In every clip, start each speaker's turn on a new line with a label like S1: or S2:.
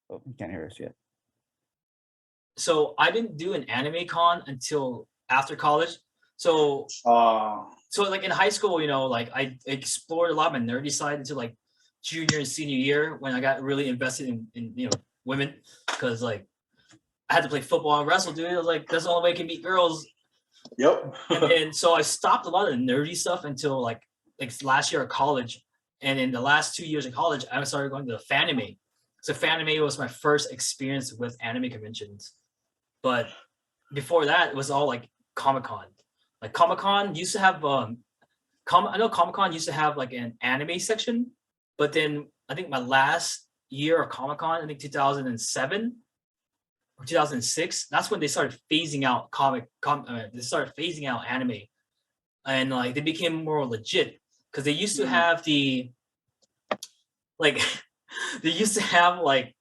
S1: Oh, you can't hear us yet.
S2: So I didn't do an anime con until after college. So like in high school, like I explored a lot of my nerdy side into like junior and senior year when I got really invested in women, because like I had to play football and wrestle, dude. I was like, that's the only way I can meet girls.
S3: Yep.
S2: and so I stopped a lot of the nerdy stuff until like last year of college. And in the last 2 years of college, I started going to the Fanime. So Fanime was my first experience with anime conventions. But before that, it was all like Comic-Con. Like Comic-Con used to have I know Comic-Con used to have like an anime section, but then I think my last year of Comic-Con, I think 2007 or 2006, that's when they started phasing out they started phasing out anime, and like they became more legit, because they used to have the like they used to have like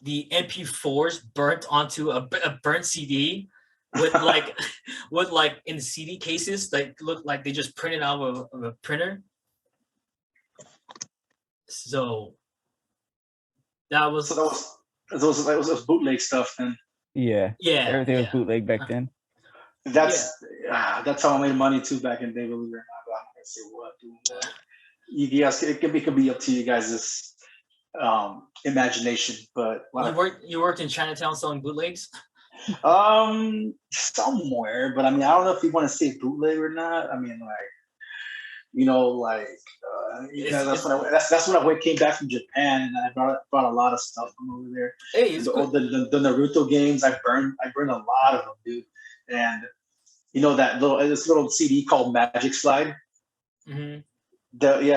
S2: the MP4s burnt onto a burnt CD with like in the CD cases that look like they just printed out of a printer. So that was
S3: bootleg stuff then.
S1: Yeah. Everything was bootleg back then.
S3: That's how I made money too back in the day. Believe it or not, but I'm not gonna say what. You guys, it could be up to you guys' imagination. But
S2: you worked in Chinatown selling bootlegs.
S3: Somewhere, but I mean, I don't know if you want to say bootleg or not. I mean, like, that's when I came back from Japan, and I brought a lot of stuff from over there.
S2: Hey,
S3: the Naruto games, I burned a lot of them, dude. And this little CD called Magic Slide.
S2: Mm-hmm.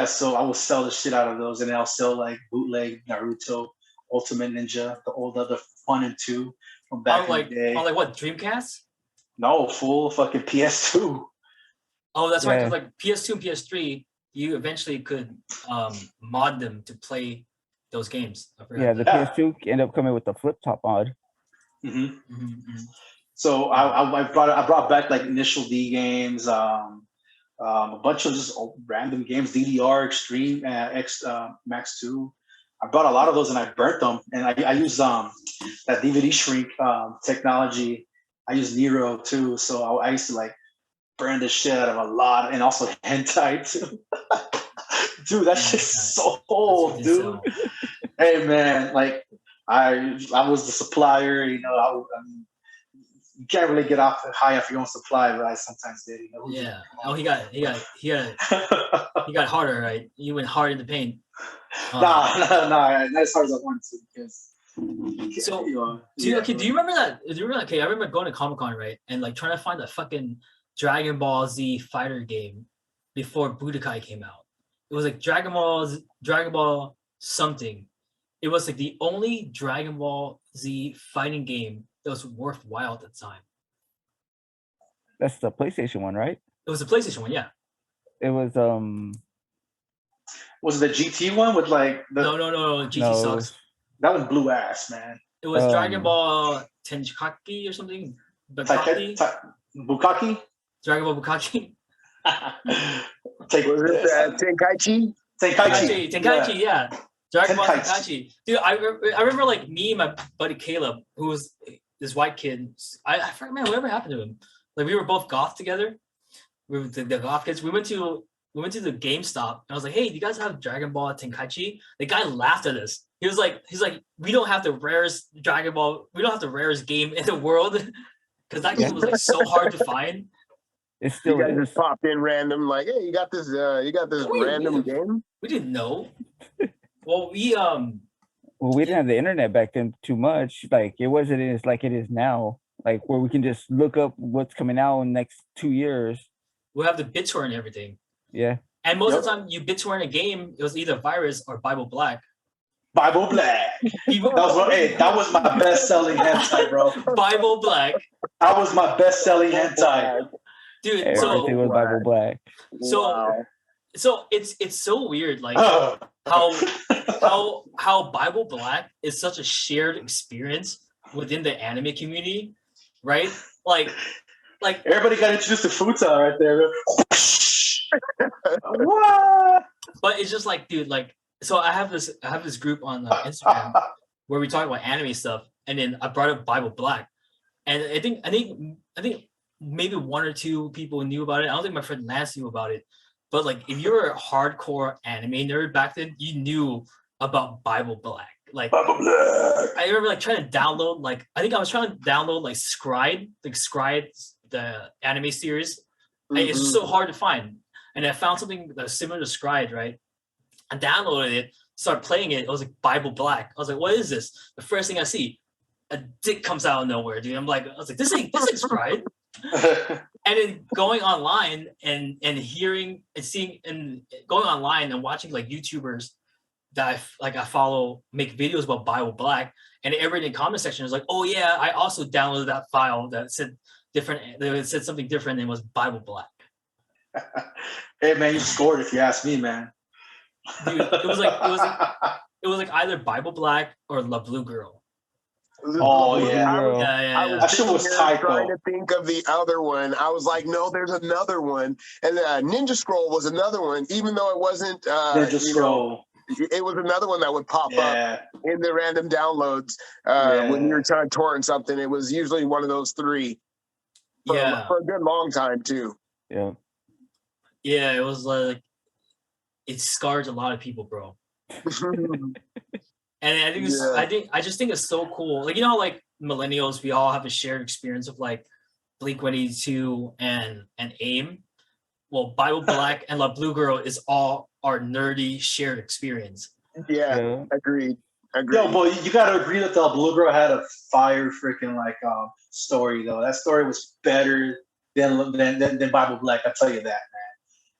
S3: So I will sell the shit out of those, and I'll sell like bootleg Naruto, Ultimate Ninja, the old other 1 and 2 from back in the day.
S2: On like what, Dreamcast?
S3: No, full fucking PS2.
S2: Oh, that's right. Because like PS2 and PS3, you eventually could mod them to play those games.
S1: Yeah, the PS2 ended up coming with the flip top mod.
S3: Mm-hmm. Mm-hmm. So I brought back like Initial D games, a bunch of just random games, DDR Extreme, Max 2. I brought a lot of those and I burnt them, and I use that DVD shrink technology. I use Nero too, so I used to like burn the shit out of a lot, and also hentai too. Dude, that's just so old, dude. Hey man, like I was the supplier, I mean, you can't really get off high off your own supply, but I sometimes did.
S2: Yeah. Oh, he got harder, right? You went hard in the paint.
S3: Nah, not as hard as I wanted to, because.
S2: So, do you remember that? Okay, I remember going to Comic-Con, right, and like trying to find a fucking Dragon Ball Z fighter game before Budokai came out. It was like Dragon Ball something. It was like the only Dragon Ball Z fighting game that was worthwhile at the time.
S1: That's the PlayStation one, right?
S2: It was the PlayStation one, yeah.
S1: It was
S3: Was it the GT one with like the?
S2: No. GT sucks.
S3: That was blue ass, man.
S2: It was Dragon Ball Tenkaichi or something.
S3: Bukaki?
S2: Dragon Ball Bukaki.
S4: Tenkaichi?
S2: Tenkaichi, yeah. Dragon Ball Tenkaichi. Dude, I remember like me and my buddy Caleb, who was this white kid. I forget, man, whatever happened to him. Like we were both goth together. We were the goth kids. We went to the GameStop, and I was like, "Hey, do you guys have Dragon Ball Tenkaichi?" The guy laughed at us. He's like, "We don't have the rarest Dragon Ball. We don't have the rarest game in the world, because that game was like so hard to find."
S1: It's still,
S4: you guys just popped in random, like, "Hey, you got this random game?"
S2: We didn't know. Well, we
S1: didn't have the internet back then too much. Like it wasn't as like it is now. Like where we can just look up what's coming out in the next 2 years.
S2: We'll have the BitTorrent and everything.
S1: Yeah.
S2: And most of the time, you BitTorrent a game, it was either virus or Bible Black.
S3: Bible Black. That was my best-selling hentai, bro.
S2: Bible Black.
S3: That was my best-selling hentai.
S2: Dude,
S1: everything was Bible Black.
S2: So it's so weird, like how Bible Black is such a shared experience within the anime community, right? Like
S3: everybody got introduced to Futa right there. What?
S2: But it's just like, dude, like, so I have this group on Instagram where we talk about anime stuff, and then I brought up Bible Black, and I think maybe one or two people knew about it. I don't think my friend Lance knew about it, but like if you were a hardcore anime nerd back then, you knew about Bible Black. Like I remember like trying to download, like I think I was trying to download like Scribe, the anime series. It's so hard to find, and I found something that was similar to Scribe, right? I downloaded it, started playing it. It was like Bible Black. I was like, what is this? The first thing I see, a dick comes out of nowhere, dude. I was like, this ain't Scribe. And then going online and hearing and seeing and going online and watching like YouTubers that I follow make videos about Bible Black, and everyone in the comment section is like, oh yeah, I also downloaded that file that said different. It said something different and it was Bible Black.
S3: Hey man, you scored if you ask me, man.
S2: Dude, it was like either Bible Black or La Blue Girl.
S3: Oh yeah.
S4: I was
S3: That shit was tight,
S4: trying
S3: though.
S4: to think of the other one. I was like, no, there's another one, and Ninja Scroll was another one, even though it wasn't.
S3: Ninja Scroll.
S4: It was another one that would pop up in the random downloads when you were trying to torrent something. It was usually one of those three. For a good long time too.
S1: Yeah.
S2: Yeah, it was like it scars a lot of people, bro. And I just think it's so cool. Like, you know how like millennials, we all have a shared experience of like Blink-182 and AIM. Well, Bible Black and La Blue Girl is all our nerdy shared experience.
S4: Yeah. Agreed.
S3: Yo, but you gotta agree that the Blue Girl had a fire freaking like story though. That story was better than Bible Black. I tell you that, man.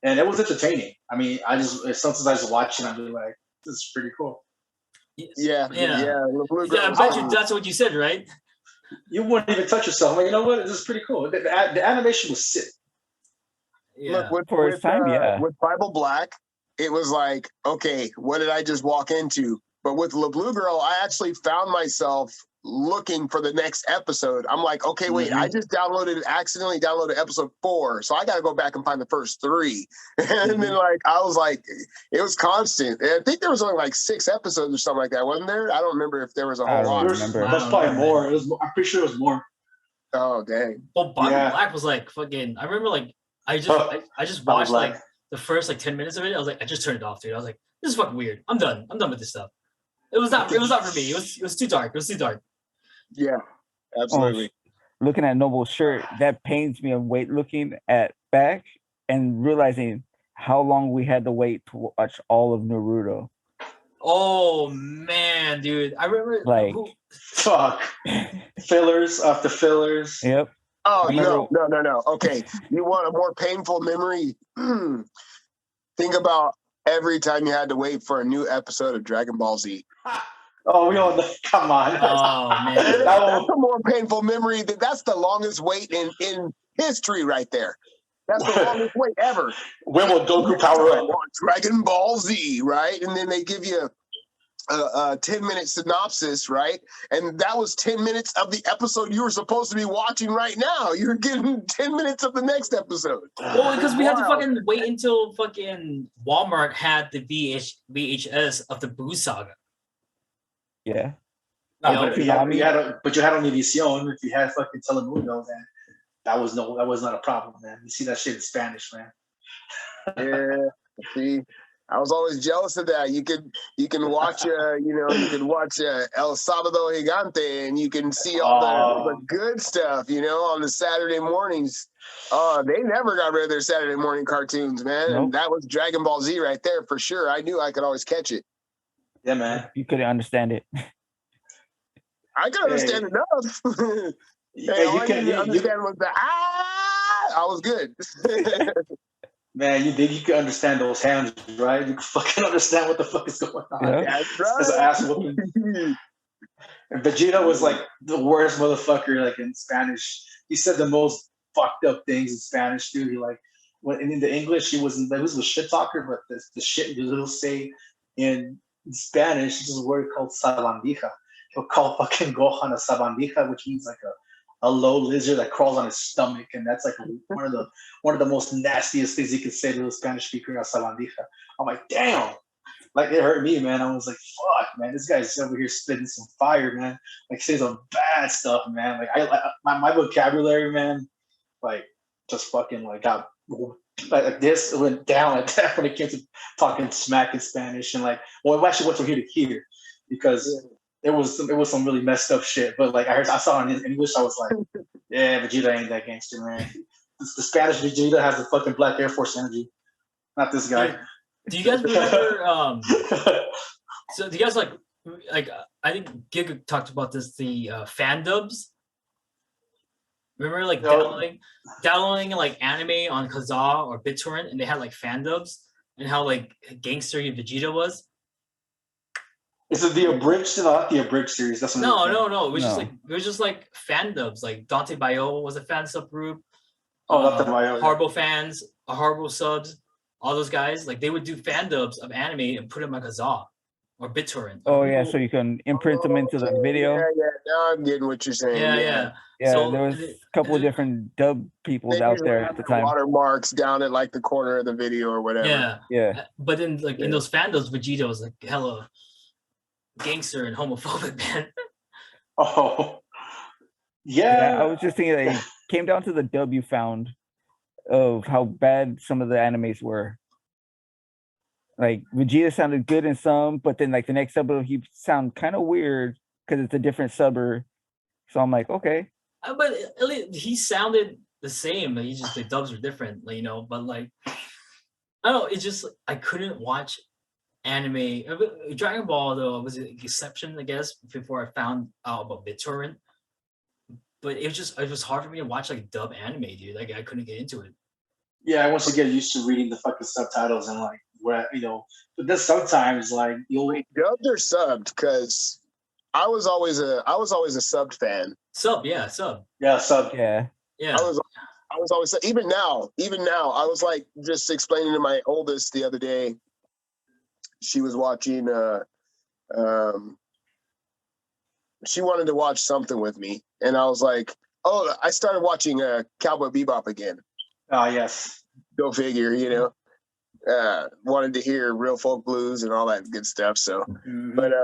S3: And it was entertaining. I mean, sometimes I just watch it, I'm just like, this is pretty cool.
S4: Yeah.
S2: I bet you that's what you said, right?
S3: You wouldn't even touch yourself. I'm like, you know what? This is pretty cool. The animation was sick.
S2: Yeah.
S4: Look, with Bible Black, it was like, okay, what did I just walk into? But with La Blue Girl, I actually found myself looking for the next episode. I'm like, okay, wait, I just accidentally downloaded episode 4, so I got to go back and find the first 3. And then like, I was like, it was constant. And I think there was only like 6 episodes or something like that, wasn't there? I don't remember if there was a whole lot.
S3: There was probably more. I'm pretty sure it was more.
S4: Oh, dang.
S2: Well, Bible Black was like fucking, I remember like, I just watched like the first like 10 minutes of it. I was like, I just turned it off, dude. I was like, this is fucking weird. I'm done with this stuff. It was not for me. It was too dark. It was too dark.
S4: Yeah, absolutely.
S1: Looking at Noble's shirt, that pains me of looking at back and realizing how long we had to wait to watch all of Naruto.
S2: Oh man, dude. I remember
S1: like
S3: fuck. Fillers after fillers.
S1: Yep.
S4: Oh no. Okay. You want a more painful memory? Think about every time you had to wait for a new episode of Dragon Ball Z.
S3: Oh, we all come on.
S2: Oh man,
S4: that's a more painful memory. That's the longest wait in history, right there. That's the longest wait ever.
S3: When will Goku power up?
S4: Dragon Ball Z, right? And then they give you a 10-minute synopsis, right? And that was 10 minutes of the episode you were supposed to be watching right now. You're getting 10 minutes of the next episode.
S2: Well, because we had to fucking wait until fucking Walmart had the VHS of the Boo Saga.
S1: Yeah.
S3: No, but you had Univision. If you had fucking Telemundo, then that was not a problem, man. You see that shit in Spanish, man.
S4: Yeah. See, I was always jealous of that. You can watch El Sábado Gigante, and you can see all the good stuff, on the Saturday mornings. They never got rid of their Saturday morning cartoons, man. Nope. And that was Dragon Ball Z right there for sure. I knew I could always catch it.
S3: Yeah, man.
S1: You couldn't understand it.
S4: I could understand enough. All I needed to understand was I was good.
S3: Man, you could understand those hands, right? You could fucking understand what the fuck is going on.
S1: Yeah.
S4: That's right.
S3: As an ass whooping. And Vegeta was like the worst motherfucker, like in Spanish. He said the most fucked up things in Spanish, dude. He like, when in the English, he was a shit talker, but the shit he'll say in Spanish, this is a word called sabandija. He'll call fucking Gohan a sabandija, which means like a low lizard that crawls on his stomach, and that's like one of the most nastiest things you can say to a Spanish speaker, a sabandija. I'm like, damn, Like it hurt me, man. I was like, fuck, man, this guy's over here spitting some fire, man. Like saying some bad stuff, man. Like my vocabulary, man, like just fucking like got like this went down like that when it came to talking smack in Spanish and like, well, it actually went from here to here because it was some really messed up shit. But like I saw it in English, I was like, yeah, Vegeta ain't that gangster, man. The Spanish Vegeta has the fucking Black Air Force energy, not this guy.
S2: Do you guys remember? So do you guys like? I think Giga talked about this. The fandubs. Remember, like downloading like anime on Kazaa or BitTorrent, and they had like fandubs, and how like gangster Vegeta was.
S3: Is it the abridged? Not the abridged series. That's
S2: no. It was just like fandubs. Like Dante Bayo was a fan subgroup.
S3: Dante Bayo.
S2: Harbo fans, Harbo subs, all those guys. Like they would do fandubs of anime and put them on Kazaa or BitTorrent.
S1: Oh yeah, so you can imprint them into the video.
S4: Yeah. Now I'm getting what you're saying.
S1: Yeah,
S2: so,
S1: there was a couple of different dub peoples out there at the time.
S4: Watermarks down at like the corner of the video or whatever.
S2: Yeah. But then like in those fandoms, Vegeta was like hella gangster and homophobic, man.
S3: Oh. Yeah.
S1: I was just thinking that it came down to the dub you found of how bad some of the animes were. Like Vegeta sounded good in some, but then like the next sub he sound kind of weird because it's a different subber. So I'm like, okay.
S2: But at least he sounded the same. He just the dubs were different, you know. But like, I don't know. It's just I couldn't watch anime. Dragon Ball though was an exception, I guess, before I found out about BitTorrent. But it was hard for me to watch like dub anime, dude. Like I couldn't get into it.
S3: Yeah, once you get used to reading the fucking subtitles and like where but then sometimes like you'll
S4: dubbed or subbed because I was always a subbed fan.
S2: Sub.
S3: Yeah, sub.
S1: Yeah.
S4: I was always even now I was like just explaining to my oldest the other day. She was watching she wanted to watch something with me and I was like, oh, I started watching Cowboy Bebop again.
S3: Yes.
S4: Go figure, wanted to hear real folk blues and all that good stuff. So but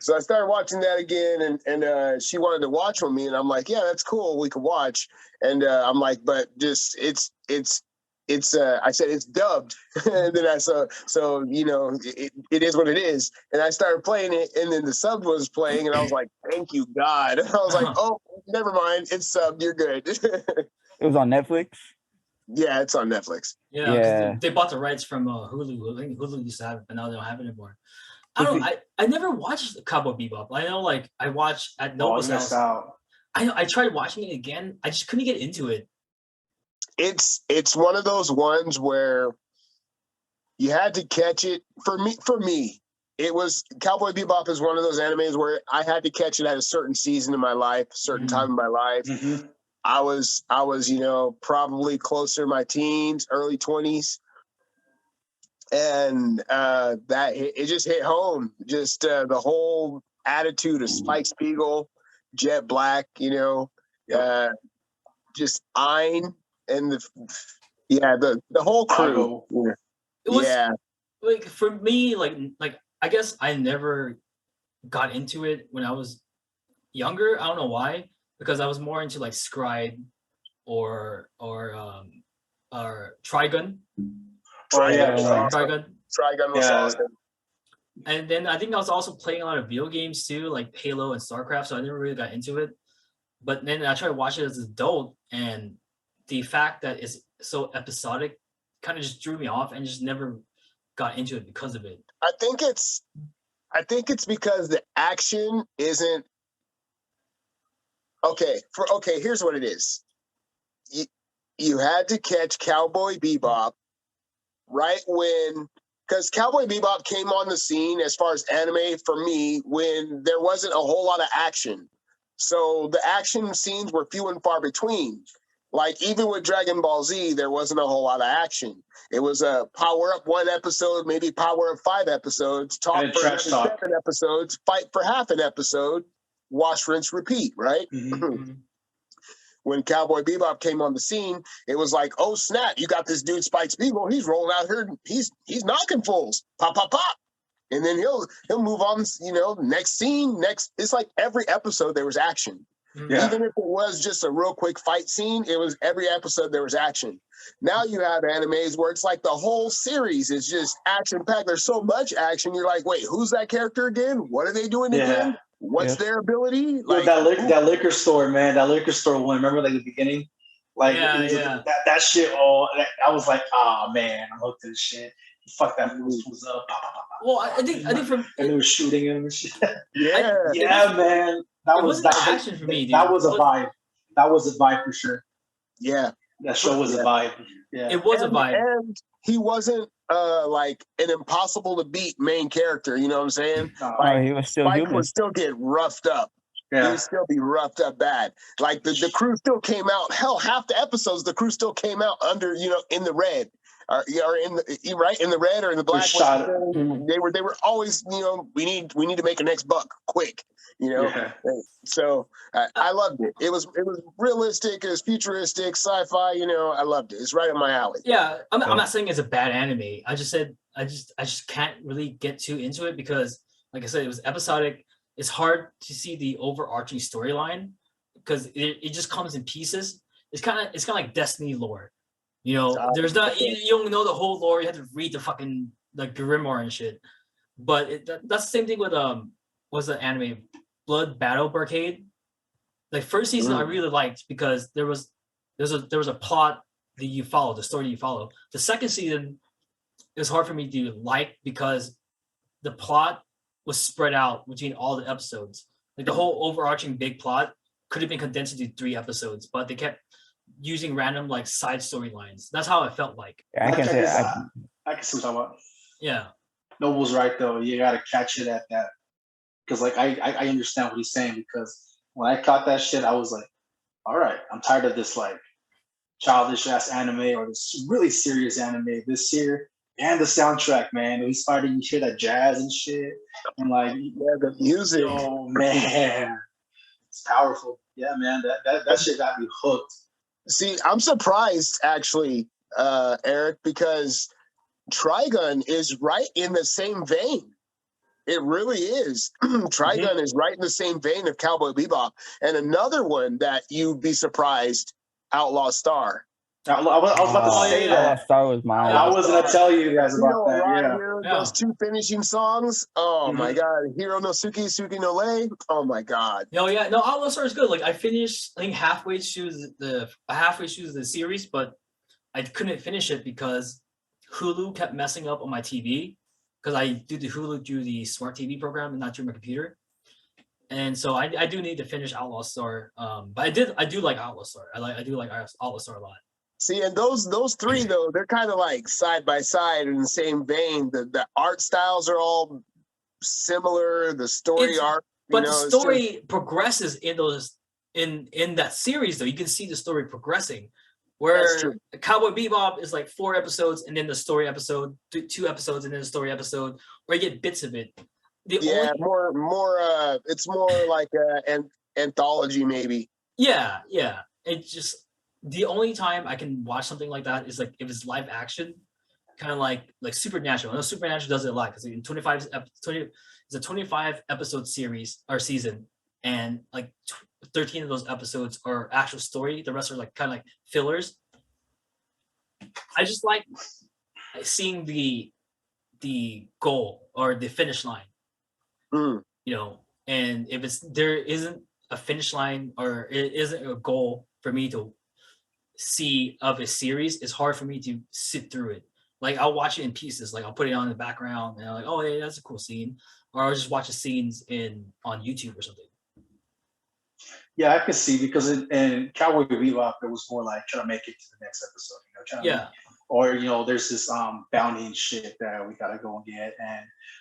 S4: so I started watching that again, and she wanted to watch with me, and I'm like, yeah, that's cool, we could watch. And I'm like, but just it's I said it's dubbed, and then it is what it is. And I started playing it, and then the sub was playing, and I was like, thank you God. I was like, oh, never mind, it's subbed, you're good.
S1: It was on Netflix.
S4: Yeah, it's on Netflix.
S2: Yeah. They bought the rights from Hulu. I think Hulu used to have it, but now they don't have it anymore. I never watched Cowboy Bebop. I know, like I watched at Nova's house. I tried watching it again. I just couldn't get into it.
S4: It's one of those ones where you had to catch it. For me, it was Cowboy Bebop is one of those animes where I had to catch it at a certain season in my life, a certain time in my life. Mm-hmm. I was, probably closer to my teens, early 20s. And that it just hit home. Just the whole attitude of Spike Spiegel, Jet Black, just Ein and the whole crew.
S2: It was, like for me, like I guess I never got into it when I was younger. I don't know why, because I was more into like Scribe or Trigun.
S4: Trigun was awesome.
S2: And then I think I was also playing a lot of video games too, like Halo and StarCraft, so I never really got into it. But then I tried to watch it as an adult, and the fact that it's so episodic kind of just drew me off and just never got into it because of it.
S4: I think it's because the action isn't okay. Here's what it is. You had to catch Cowboy Bebop right when, because Cowboy Bebop came on the scene as far as anime for me when there wasn't a whole lot of action. So the action scenes were few and far between. Like even with Dragon Ball Z, there wasn't a whole lot of action. It was a power up one episode, maybe power up 5 episodes, talk for 7 episodes, fight for half an episode, wash, rinse, repeat, right? Mm-hmm. When Cowboy Bebop came on the scene, it was like, oh snap, you got this dude Spike Spiegel, he's rolling out here, he's knocking fools. Pop, pop, pop. and then he'll move on. You know, next scene, next. It's like every episode there was action.
S3: Yeah.
S4: Even if it was just a real quick fight scene, it was every episode there was action. Now you have animes where it's like the whole series is just action packed. There's so much action. You're like, wait, who's that character again? What are they doing again? What's their ability?
S3: Like that liquor store, man. That liquor store one. Remember, like the beginning, like that shit. I was like, oh man, I'm hooked to this shit. Fuck that movie was up.
S2: Well, I think from
S3: and they were shooting him and shit.
S4: Yeah,
S3: man. That was
S2: action for me, dude.
S3: That was a vibe. That was a vibe for sure.
S4: Yeah,
S3: that show was a vibe. Yeah,
S2: it was a vibe.
S4: And he wasn't like an impossible to beat main character. You know what I'm saying?
S1: Like, he was still
S4: Spike
S1: human.
S4: would still get roughed up. Yeah. He would still be roughed up bad. Like the crew still came out. Hell, half the episodes the crew still came out under, you know, in the red. Or in the red or in the black. They were always, you know, we need to make a next buck quick, you know. Yeah. So I loved it. It was realistic, it was futuristic, sci-fi, you know. I loved it. It's right up my alley.
S2: Yeah, I'm not saying it's a bad anime. I just said I just can't really get too into it because, like I said, it was episodic. It's hard to see the overarching storyline because it just comes in pieces. It's kind of like Destiny lore. You know, there's not you don't know the whole lore. You have to read the fucking like grimoire and shit. But that's the same thing with what's the anime Blood Battle Barcade. Like first season, I really liked because there was a plot that you follow, the story you follow. The second season, it was hard for me to like because the plot was spread out between all the episodes. Like the whole overarching big plot could have been condensed into 3 episodes, but they kept using random like side storylines. That's how it felt like.
S1: I can see
S3: what you're talking about.
S2: Yeah.
S3: Noble's right though. You gotta catch it at that. Because like I understand what he's saying because when I caught that shit, I was like, all right, I'm tired of this like childish ass anime or this really serious anime this year. And the soundtrack, man. We started you hear that jazz and shit. And like
S4: the music.
S3: Oh man. It's powerful. Yeah, man. That shit got me hooked.
S4: See, I'm surprised actually, Eric, because Trigun is right in the same vein. It really is. Trigun is right in the same vein of Cowboy Bebop. And another one that you'd be surprised, Outlaw Star.
S3: I was about to say that.
S1: Outlaw Star was mine.
S3: I was going to tell you guys about that.
S4: Those 2 finishing songs. Oh my God. Hiro no Suki no Le. Oh my God.
S2: No, yeah. No, Outlaw Star is good. Like I finished, I think halfway through the series, but I couldn't finish it because Hulu kept messing up on my TV because I do the Hulu through the smart TV program and not through my computer. And so I do need to finish Outlaw Star. But I do like Outlaw Star. I do like Outlaw Star a lot.
S4: See, and those 3 though, they're kind of like side by side in the same vein. The art styles are all similar. The story arc,
S2: but the story progresses in those in that series though. You can see the story progressing. Where Cowboy Bebop is like 4 episodes and then the story episode, 2 episodes and then the story episode, or you get bits of it.
S4: More. It's more like an anthology, maybe.
S2: Yeah. It's just the only time I can watch something like that is like if it's live action, kind of like Supernatural. I know Supernatural does it a lot because in it's a 25 episode series or season, and like 13 of those episodes are actual story. The rest are like kind of like fillers. I just like seeing the goal or the finish line. You know, and if there isn't a finish line or it isn't a goal for me to see of a series, it's hard for me to sit through it. Like I'll watch it in pieces. Like I'll put it on in the background and I'm like, oh yeah, that's a cool scene. Or I'll just watch the scenes on YouTube or something.
S3: Yeah, I can see because in Cowboy Bebop, it was more like trying to make it to the next episode. You know, or there's this bounty and shit that we gotta go and get,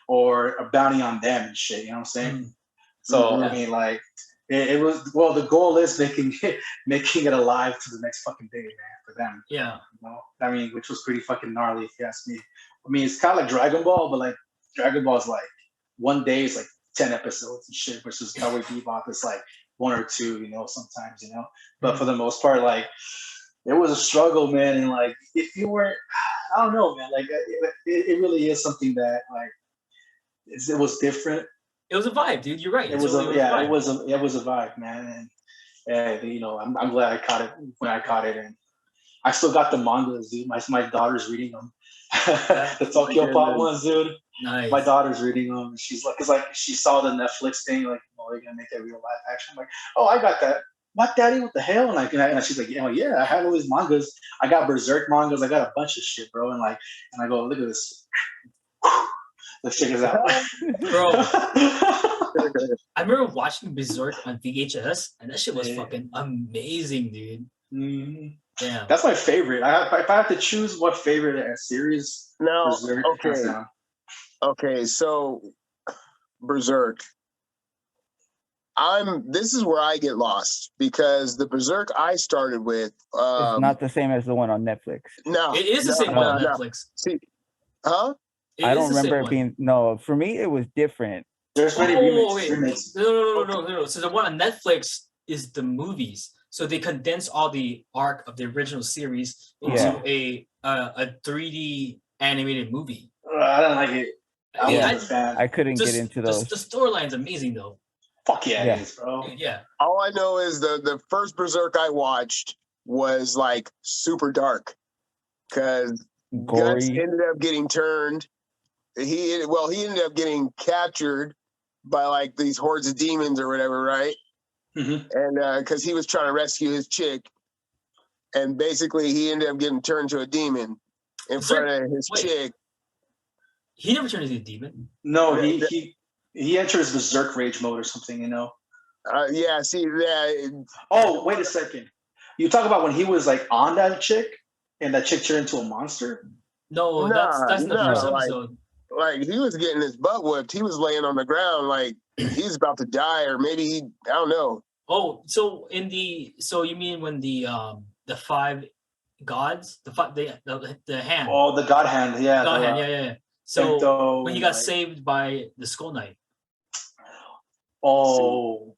S3: or a bounty on them and shit. You know what I'm saying? So I mean, like it was. Well, the goal is making it alive to the next fucking day, man, for them.
S2: Yeah.
S3: You know, I mean, which was pretty fucking gnarly if you ask me. I mean, it's kind of like Dragon Ball, but like Dragon Ball is like one day is like 10 episodes and shit, versus Cowboy Bebop is like 1 or 2, you know, sometimes, you know. But for the most part, like, it was a struggle, man. And like, if you weren't, I don't know, man, like, it really is something that, like, it was different.
S2: It was a vibe, dude. You're right.
S3: It was a
S2: vibe.
S3: it was a vibe, man. And you know, I'm glad I caught it when I caught it, and I still got the mangas, dude. My daughter's reading them. The Tokyo Pop ones, dude.
S2: Nice.
S3: My daughter's reading them. She's like, cause like she saw the Netflix thing, like, oh, they're gonna make that real live action. I'm like, oh, I got that. What, daddy? What the hell? And she's like, yeah, I have all these mangas. I got Beserk mangas. I got a bunch of shit, bro. And I go, look at this. Let's check this out,
S2: bro. I remember watching Beserk on VHS, and that shit was fucking amazing, dude.
S3: Mm-hmm.
S2: Damn.
S3: That's my favorite. If I have to choose what favorite series,
S4: No,
S3: Beserk,
S4: okay, so Beserk. This is where I get lost because the Beserk I started with
S1: it's not the same as the one on Netflix.
S4: No,
S2: it is the same one on Netflix.
S4: See, huh?
S1: I don't remember it being for me it was different.
S3: There's many remakes.
S2: No. So the one on Netflix is the movies. So they condense all the arc of the original series into a 3D animated movie.
S3: I don't like it.
S1: I couldn't get into those.
S2: The storyline's amazing though.
S3: Fuck yeah, it is, bro.
S2: Yeah.
S4: All I know is the first Beserk I watched was like super dark because Guts ended up getting turned. He ended up getting captured by like these hordes of demons or whatever, right?
S3: Mm-hmm.
S4: And because he was trying to rescue his chick, and basically he ended up getting turned to a demon in front of his chick.
S2: He never turned into a demon.
S3: No, he enters Berserk rage mode or something, you know.
S4: Yeah. See that.
S3: Oh, wait a second. You talk about when he was like on that chick, and that chick turned into a monster.
S2: No, that's in the first episode.
S4: Like he was getting his butt whipped. He was laying on the ground like he's about to die, or maybe I don't know.
S2: Oh, so you mean when the 5 gods, the hand?
S3: Oh, the god hand, yeah.
S2: God hand, yeah. So when he got saved by the Skull Knight.
S3: Oh,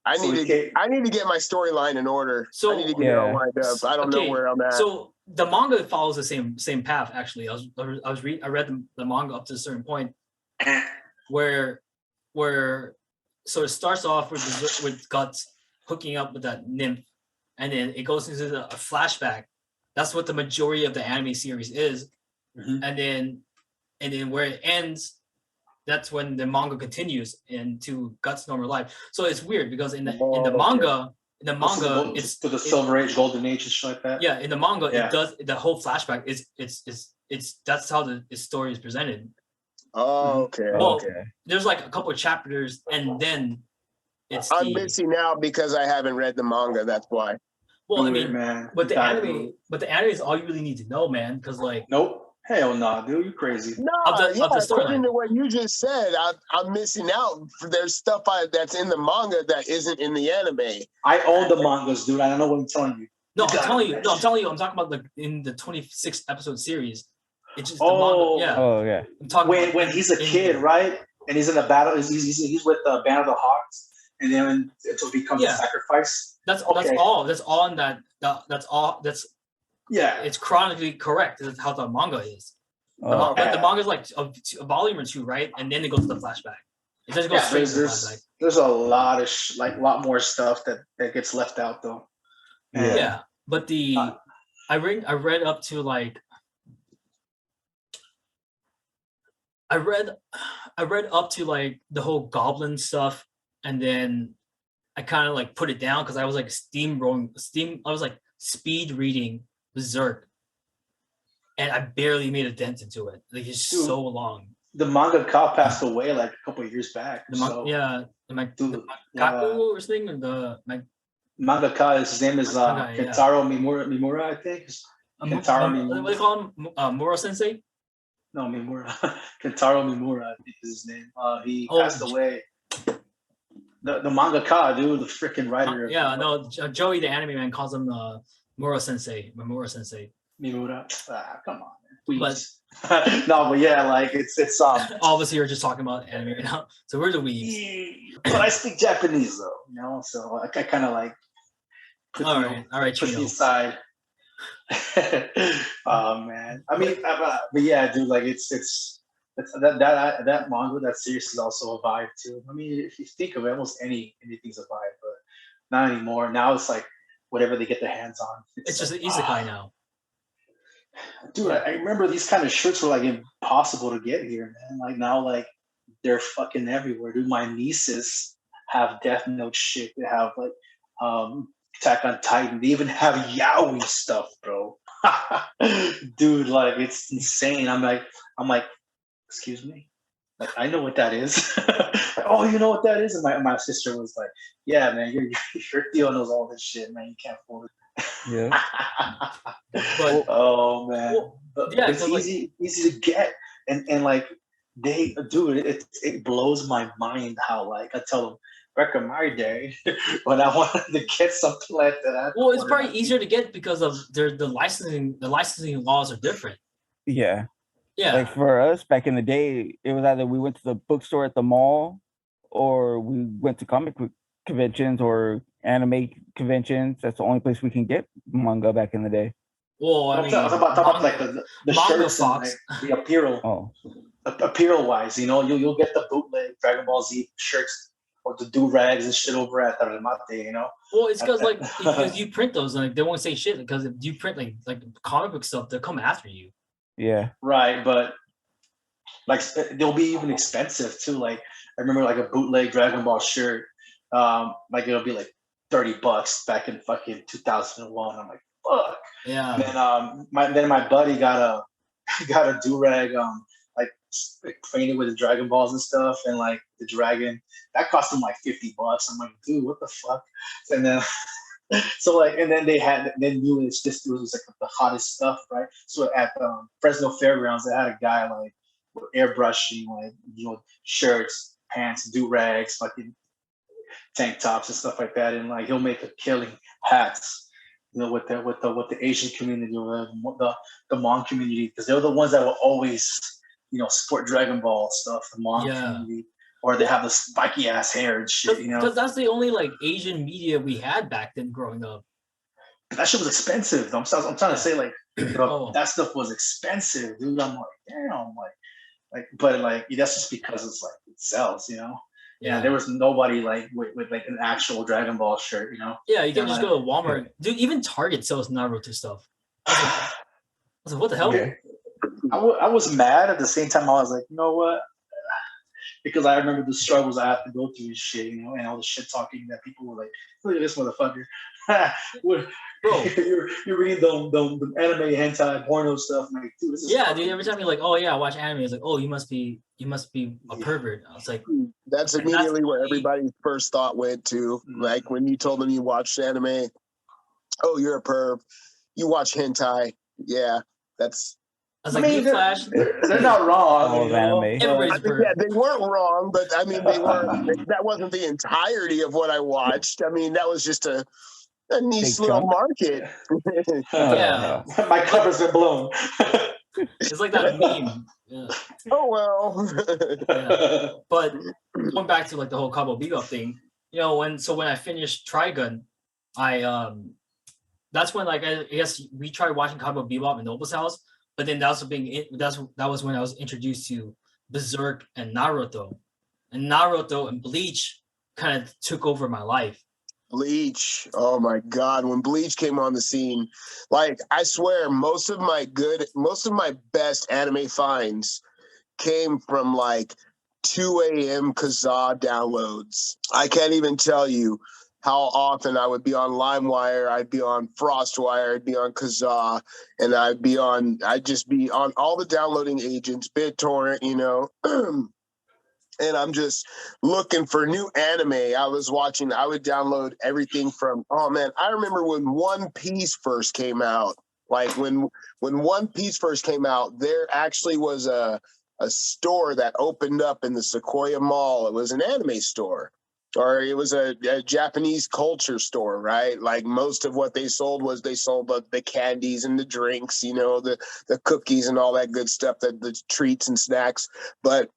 S4: I need to get my storyline in order. So I need to get it all lined up. I don't know where I'm at.
S2: So the manga follows the same path. Actually, I read the manga up to a certain point where so it starts off with Guts hooking up with that nymph, and then it goes into a flashback. That's what the majority of the anime series is, and then where it ends, that's when the manga continues into Guts' normal life. So it's weird because in the manga, it's
S3: to the Silver Age, Golden Age, and shit like that.
S2: Yeah, in the manga, it does the whole flashback it's that's how the story is presented.
S4: Oh, okay.
S2: Well, there's like a couple of chapters, and then
S4: I'm missing out because I haven't read the manga. That's why.
S2: Well, I mean, but the anime is all you really need to know, man. Because like,
S3: nope. Hell no, dude, you crazy.
S4: No, according to what you just said, I'm missing out. There's stuff that's in the manga that isn't in the anime.
S3: I own the mangas, dude. I don't know what I'm telling you.
S2: No, I'm telling you. I'm talking about in the 26 episode series. It's just the manga. Yeah.
S1: Oh, yeah.
S2: I'm talking
S3: when he's a kid, right? And he's in a battle. He's with the Band of the Hawks, and then until he becomes a sacrifice.
S2: That's all. That's all in that. That's all. That's.
S3: Yeah,
S2: it's chronically correct. That's how the manga is. But the manga is like a volume or 2, right? And then it goes to the flashback. It doesn't go straight to the flashback.
S3: There's a lot of lot more stuff that gets left out though.
S2: Yeah, but I read up to like I read up to like the whole goblin stuff, and then I kind of like put it down because I was like I was like speed reading Beserk, and I barely made a dent into it. Like it's so long.
S3: The mangaka passed away like a couple of years back.
S2: Mangaka or something.
S3: Mangaka, his name is Kentaro Mimura, I think.
S2: Kentaro Mimura. What do you call him? Mura Sensei?
S3: No, Mimura. Kentaro Mimura, I think is his name. He passed away. The mangaka, dude, the freaking writer.
S2: Joey, the anime man, calls him Mura Sensei. Mimura Sensei.
S3: Mimura. Come on, man. But yeah, like it's
S2: all of us here are just talking about anime right now. So we're the weebs.
S3: But I speak Japanese though, you know, so I kind of like
S2: all right,
S3: put the aside. Oh man, I mean, but yeah, dude, like it's that manga, that series is also a vibe too. I mean, if you think of it, almost anything's a vibe, but not anymore. Now it's like whatever they get their hands on.
S2: It's just
S3: like,
S2: an isekai now.
S3: Dude, I remember these kind of shirts were like impossible to get here, man. Like now, like they're fucking everywhere. Dude, my nieces have Death Note shit. They have like Attack on Titan. They even have yaoi stuff, bro. Dude, like it's insane. I'm like, excuse me. Like I know what that is. Like, oh, you know what that is? And my sister was like, yeah, man, your Theo knows all this shit, man. You can't fool it.
S1: Yeah.
S2: But
S3: oh man,
S2: yeah,
S3: it's easy to get, and like they, dude, it blows my mind how like I tell them back in my day when I wanted to get something like that.
S2: Well, it's probably easier to get because of the licensing. The licensing laws are different.
S1: Yeah.
S2: Yeah.
S1: Like for us back in the day, it was either we went to the bookstore at the mall, or we went to comic book conventions or anime conventions. That's the only place we can get manga back in the day.
S2: Well, I mean,
S3: I'm talking about like the
S2: manga
S3: shirts and
S2: Fox.
S3: like, the apparel.
S1: Oh,
S3: Apparel wise, you know, you'll get the bootleg Dragon Ball Z shirts or the do rags and shit over at the Remate, you know.
S2: Well, it's because you print those, and like, they won't say shit because if you print like comic book stuff, they'll come after you.
S1: yeah.
S3: Right, but like they'll be even expensive too. Like I remember like a bootleg Dragon Ball shirt, like it'll be like $30 back in fucking 2001. I'm like, fuck.
S2: Yeah.
S3: And then my buddy got a do rag, like painted with the Dragon Balls and stuff, and like the dragon that cost him like $50. I'm like, dude, what the fuck? And then so like, and then they knew it was like the hottest stuff, right? So at Fresno Fairgrounds, they had a guy like airbrushing like, you know, shirts, pants, do rags, fucking tank tops and stuff like that, and like he'll make a killing hats, you know, with the Asian community or the Hmong community, because they're the ones that will always, you know, support Dragon Ball stuff, the Hmong community, or they have the spiky ass hair and shit, you know.
S2: Because that's the only like Asian media we had back then growing up.
S3: That shit was expensive. I'm trying to say like, you know, that stuff was expensive, dude. I'm like, damn, but like that's just because it's like it sells, you know. Yeah, there was nobody like with like an actual Dragon Ball shirt, you know.
S2: Yeah, you can just go to Walmart, dude. Even Target sells Naruto stuff. I was like, what the hell?
S3: Yeah. I was mad at the same time. I was like, you know what? Because I remember the struggles I have to go through and shit, you know, and all the shit talking that people were like, look at this motherfucker. Bro, you're reading the anime hentai porno stuff. I'm like, dude, this is
S2: dude. Every time you're like, oh yeah, I watch anime, it's like, oh, you must be a pervert. I was like,
S4: that's immediately where everybody's first thought went to. Like when you told them you watched anime, oh, you're a perv. You watch hentai, yeah, that's.
S2: I was like, Flash.
S3: They're not wrong.
S2: Yeah,
S4: they weren't wrong, but I mean, they weren't. That wasn't the entirety of what I watched. I mean, that was just a nice little market.
S2: Yeah,
S3: my cover's been blown.
S2: It's like that meme. Yeah.
S4: Oh well.
S2: Yeah. But going back to like the whole Cowboy Bebop thing, you know, when I finished Trigun, that's when like I guess we tried watching Cowboy Bebop in Noble's house. But then that was when I was introduced to Beserk and Naruto. And Naruto and Bleach kind of took over my life.
S4: Bleach. Oh my God. When Bleach came on the scene, like I swear most of my best anime finds came from like 2 a.m. Kazaa downloads. I can't even tell you how often I would be on LimeWire, I'd be on FrostWire, I'd be on Kazaa, and I'd just be on all the downloading agents, BitTorrent, you know, and I'm just looking for new anime. I would download everything from, oh man, I remember when One Piece first came out. Like when One Piece first came out, there actually was a store that opened up in the Sequoia Mall. It was an anime store. Or it was a Japanese culture store, right? Like most of what they sold the candies and the drinks, you know, the cookies and all that good stuff, the treats and snacks. But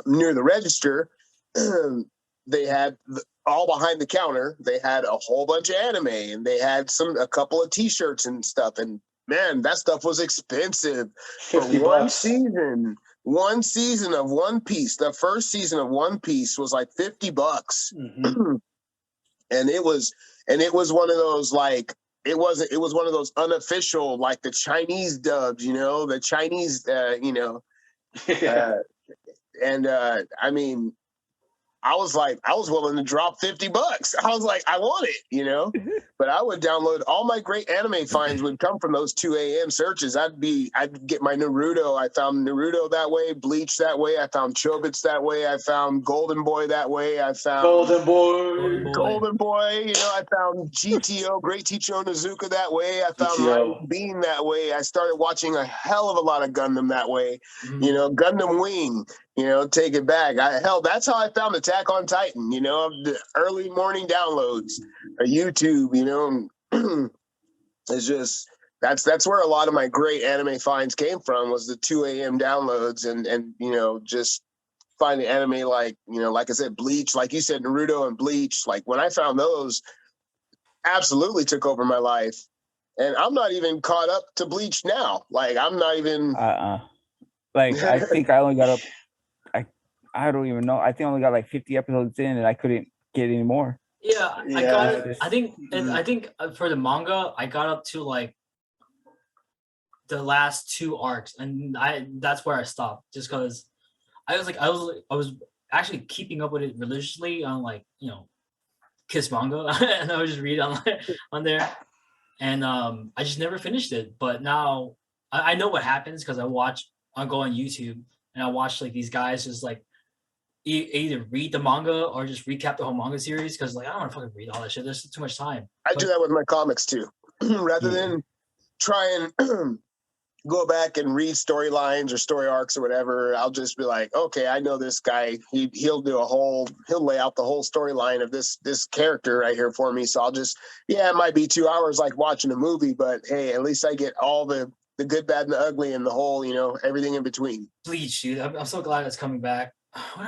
S4: near the register, they had all behind the counter. They had a whole bunch of anime, and they had a couple of T-shirts and stuff. And man, that stuff was expensive for one season. one season of One Piece, the first season of One Piece was like $50.
S3: Mm-hmm.
S4: And it was one of those like it was one of those unofficial, like the Chinese dubs, the Chinese I mean, I was willing to drop $50. I was like, I want it, but I would download all my great anime finds would come from those 2 a.m. searches. I'd get my Naruto. I found Naruto that way, Bleach that way. I found Chobits that way. I found Golden Boy that way. I found
S3: Golden Boy.
S4: I found GTO, Great Teacher Onizuka that way. I found
S3: GTO.
S4: Bean that way. I started watching a hell of a lot of Gundam that way.
S2: Mhm.
S4: Gundam Wing. Take it back. That's how I found Attack on Titan, the early morning downloads, or YouTube, it's just, that's where a lot of my great anime finds came from, was the 2 a.m. downloads and just finding anime like I said, Bleach, like you said, Naruto and Bleach. Like when I found those, absolutely took over my life. And I'm not even caught up to Bleach now. Like I'm not even.
S1: Like I think I only got up. I don't even know. I think I only got like 50 episodes in, and I couldn't get any more.
S2: Yeah, I
S3: Yeah.
S2: got it. I think for the manga, I got up to like the last 2 arcs, and that's where I stopped, just because I was actually keeping up with it religiously on like Kiss Manga, and I would just read on there, and I just never finished it. But now I know what happens because I go on YouTube and I watch like these guys just like either read the manga or just recap the whole manga series, because like I don't want to fucking read all that shit. There's too much time.
S4: I do that with my comics too. Rather than try and go back and read storylines or story arcs or whatever, I'll just be like, okay, I know this guy. He'll lay out the whole storyline of this character right here for me. So I'll just, it might be 2 hours like watching a movie, but hey, at least I get all the good, bad, and the ugly, and the whole, everything in between.
S2: Bleach, dude. I'm so glad it's coming back. What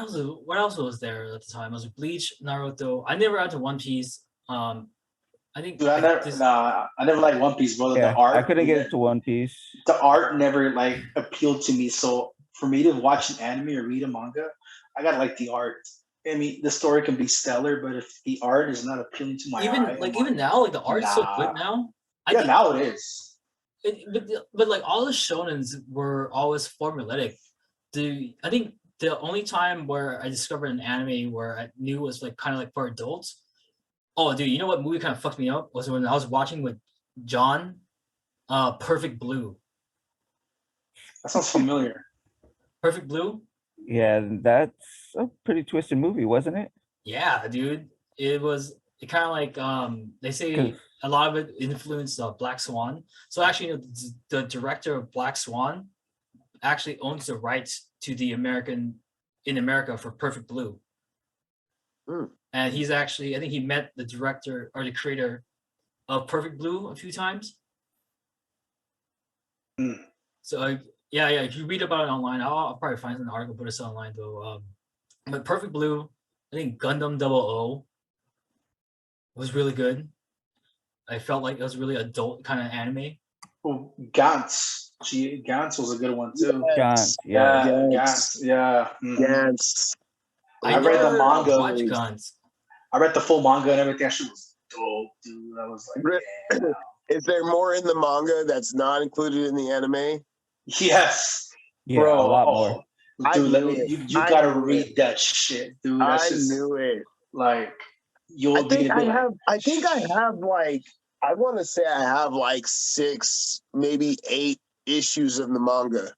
S2: else was there at the time? It was Bleach, Naruto. I never got to One Piece. I think
S3: Dude, I never liked One Piece, brother.
S1: Yeah,
S3: The art,
S1: I couldn't get into One Piece.
S3: the art never like appealed to me. So for me to watch an anime or read a manga, I gotta like the art. I mean, the story can be stellar, but if the art is not appealing to my eye,
S2: even now, like the art's so good now.
S3: Now it is.
S2: But like all the shonens were always formulaic. I think the only time where I discovered an anime where I knew was like kind of like for adults. Oh, dude, you know what movie kind of fucked me up was when I was watching with John, Perfect Blue.
S3: That sounds familiar.
S2: Perfect Blue?
S1: Yeah, that's a pretty twisted movie, wasn't it?
S2: Yeah, dude. It kind of like they say a lot of it influenced Black Swan. So actually, the director of Black Swan actually owns the rights to in America for Perfect Blue. And he's actually, I think he met the director or the creator of Perfect Blue a few times. So if you read about it online, I'll probably find an article, put it online though. But Perfect Blue, I think Gundam 00 was really good. I felt like it was really adult kind of anime.
S3: Oh, Gantz. Gantz was a good one too.
S1: Gantz,
S3: Gantz. Yeah.
S4: Gantz.
S3: I read the manga.
S2: Watch Gantz.
S3: I read the full manga and everything. That shit was dope, dude. I was like, damn.
S4: Is there more in the manga that's not included in the anime?
S3: Yes.
S1: Yeah,
S3: bro.
S1: a lot more.
S3: Dude, you gotta read that shit, dude. That's
S4: knew it.
S3: Like,
S4: I think I have like, I want to say I have like 6, maybe 8 issues of the manga.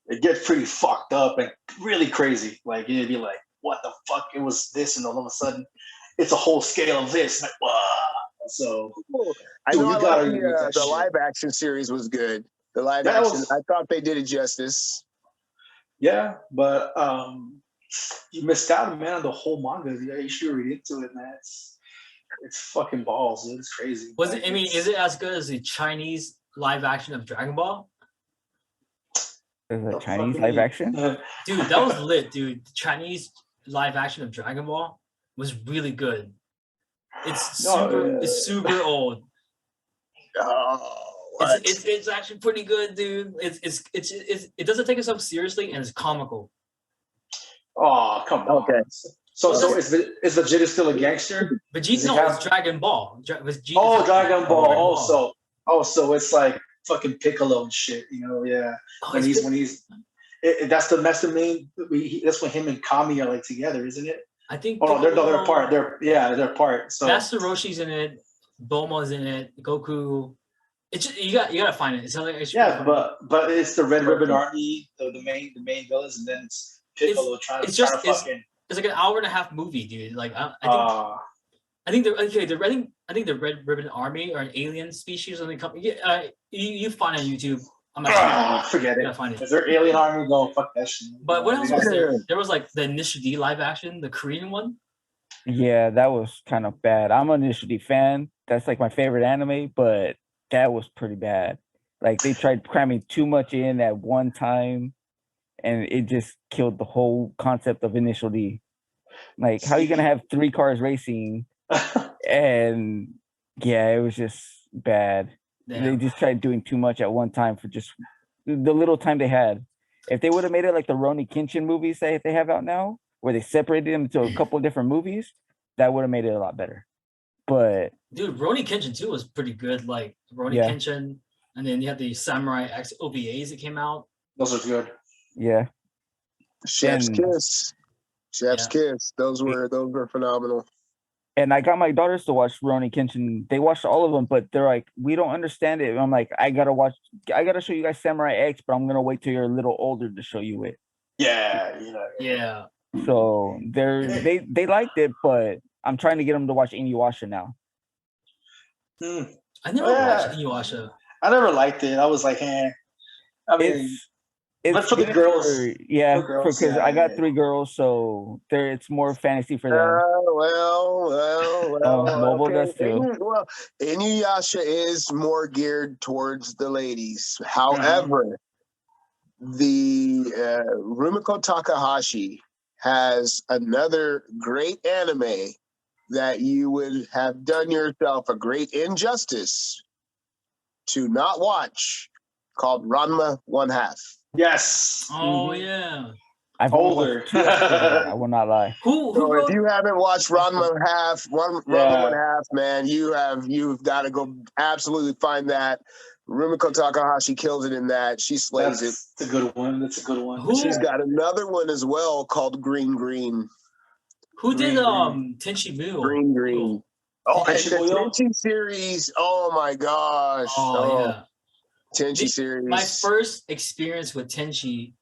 S3: It gets pretty fucked up and really crazy. Like, you'd be like, what the fuck? It was this, and all of a sudden, it's a whole scale of this. Like, wow. So,
S4: I know the live action series was good. The live action, I thought they did it justice.
S3: Yeah, but you missed out, man, on the whole manga. You should read into it, man. It's fucking balls, dude. It's crazy.
S2: Is it as good as the Chinese live action of Dragon Ball?
S1: Is it Chinese live action?
S2: Dude, that was lit, dude. The Chinese live action of Dragon Ball was really good. It's super old.
S4: Oh,
S2: It's actually pretty good, dude. It doesn't take itself seriously and it's comical.
S3: Oh, come on.
S4: Okay.
S3: So is Vegeta still a gangster?
S2: Vegeta, it's Dragon Ball.
S3: Dragon Ball. So it's like fucking Piccolo and shit, yeah. That's the main. That's when him and Kami are like together, isn't it?
S2: I think.
S3: Oh, they're part. They're part. So
S2: Master Roshi's in it. Bulma's in it. Goku. It's just, you gotta find it. It's like
S3: but it's the Red Ribbon Army, the main villains, and then it's Piccolo trying to fucking.
S2: It's like an hour and a half movie, dude. Like I think the Red Ribbon Army are an alien species, and they come. Yeah, you find it on YouTube. I'm not
S3: forget it. Find it. Is there alien army? Go fuck that shit.
S2: But what else was there? There was like the Initial D live action, the Korean one.
S1: Yeah, that was kind of bad. I'm an Initial D fan. That's like my favorite anime, but that was pretty bad. Like they tried cramming too much in at one time, and it just killed the whole concept of Initial D. Like, how are you gonna have 3 cars racing? And yeah, it was just bad. Yeah. They just tried doing too much at one time for just the little time they had. If they would have made it like the Rurouni Kenshin movies that they have out now, where they separated them into a couple of different movies, that would have made it a lot better. But
S2: dude, Rurouni Kenshin 2 was pretty good. Like Rurouni Kenshin, and then you had the Samurai X OVAs that came out.
S3: Those are good.
S1: Yeah.
S4: Chef's Kiss. Chef's Kiss. Those were phenomenal.
S1: And I got my daughters to watch Rurouni Kenshin. They watched all of them, but they're like, we don't understand it. And I'm like, I gotta show you guys Samurai X, but I'm gonna wait till you're a little older to show you it.
S3: Yeah.
S2: Yeah.
S1: So they liked it, but I'm trying to get them to watch Inuyasha now.
S2: I never watched Inuyasha.
S3: I never liked it. I was like, I mean, it's for the girls.
S1: Because I got 3 girls, so it's more fantasy for them.
S4: Mobile
S1: does too.
S4: Well, Inuyasha is more geared towards the ladies. However, the Rumiko Takahashi has another great anime that you would have done yourself a great injustice to not watch, called Ranma 1/2.
S3: Yes.
S2: Oh yeah.
S1: I've older. I will not lie.
S4: If you haven't watched Ranma 1/2, man, you've got to go absolutely find that. Rumiko Takahashi kills it in that. She slays it.
S3: It's a good one.
S4: She's got another one as well called Green.
S2: Who did Tenchi Muyo?
S4: Green. Oh, and the Tenchi series. Oh my gosh.
S2: Oh yeah.
S4: Tenchi series.
S2: My first experience with Tenchi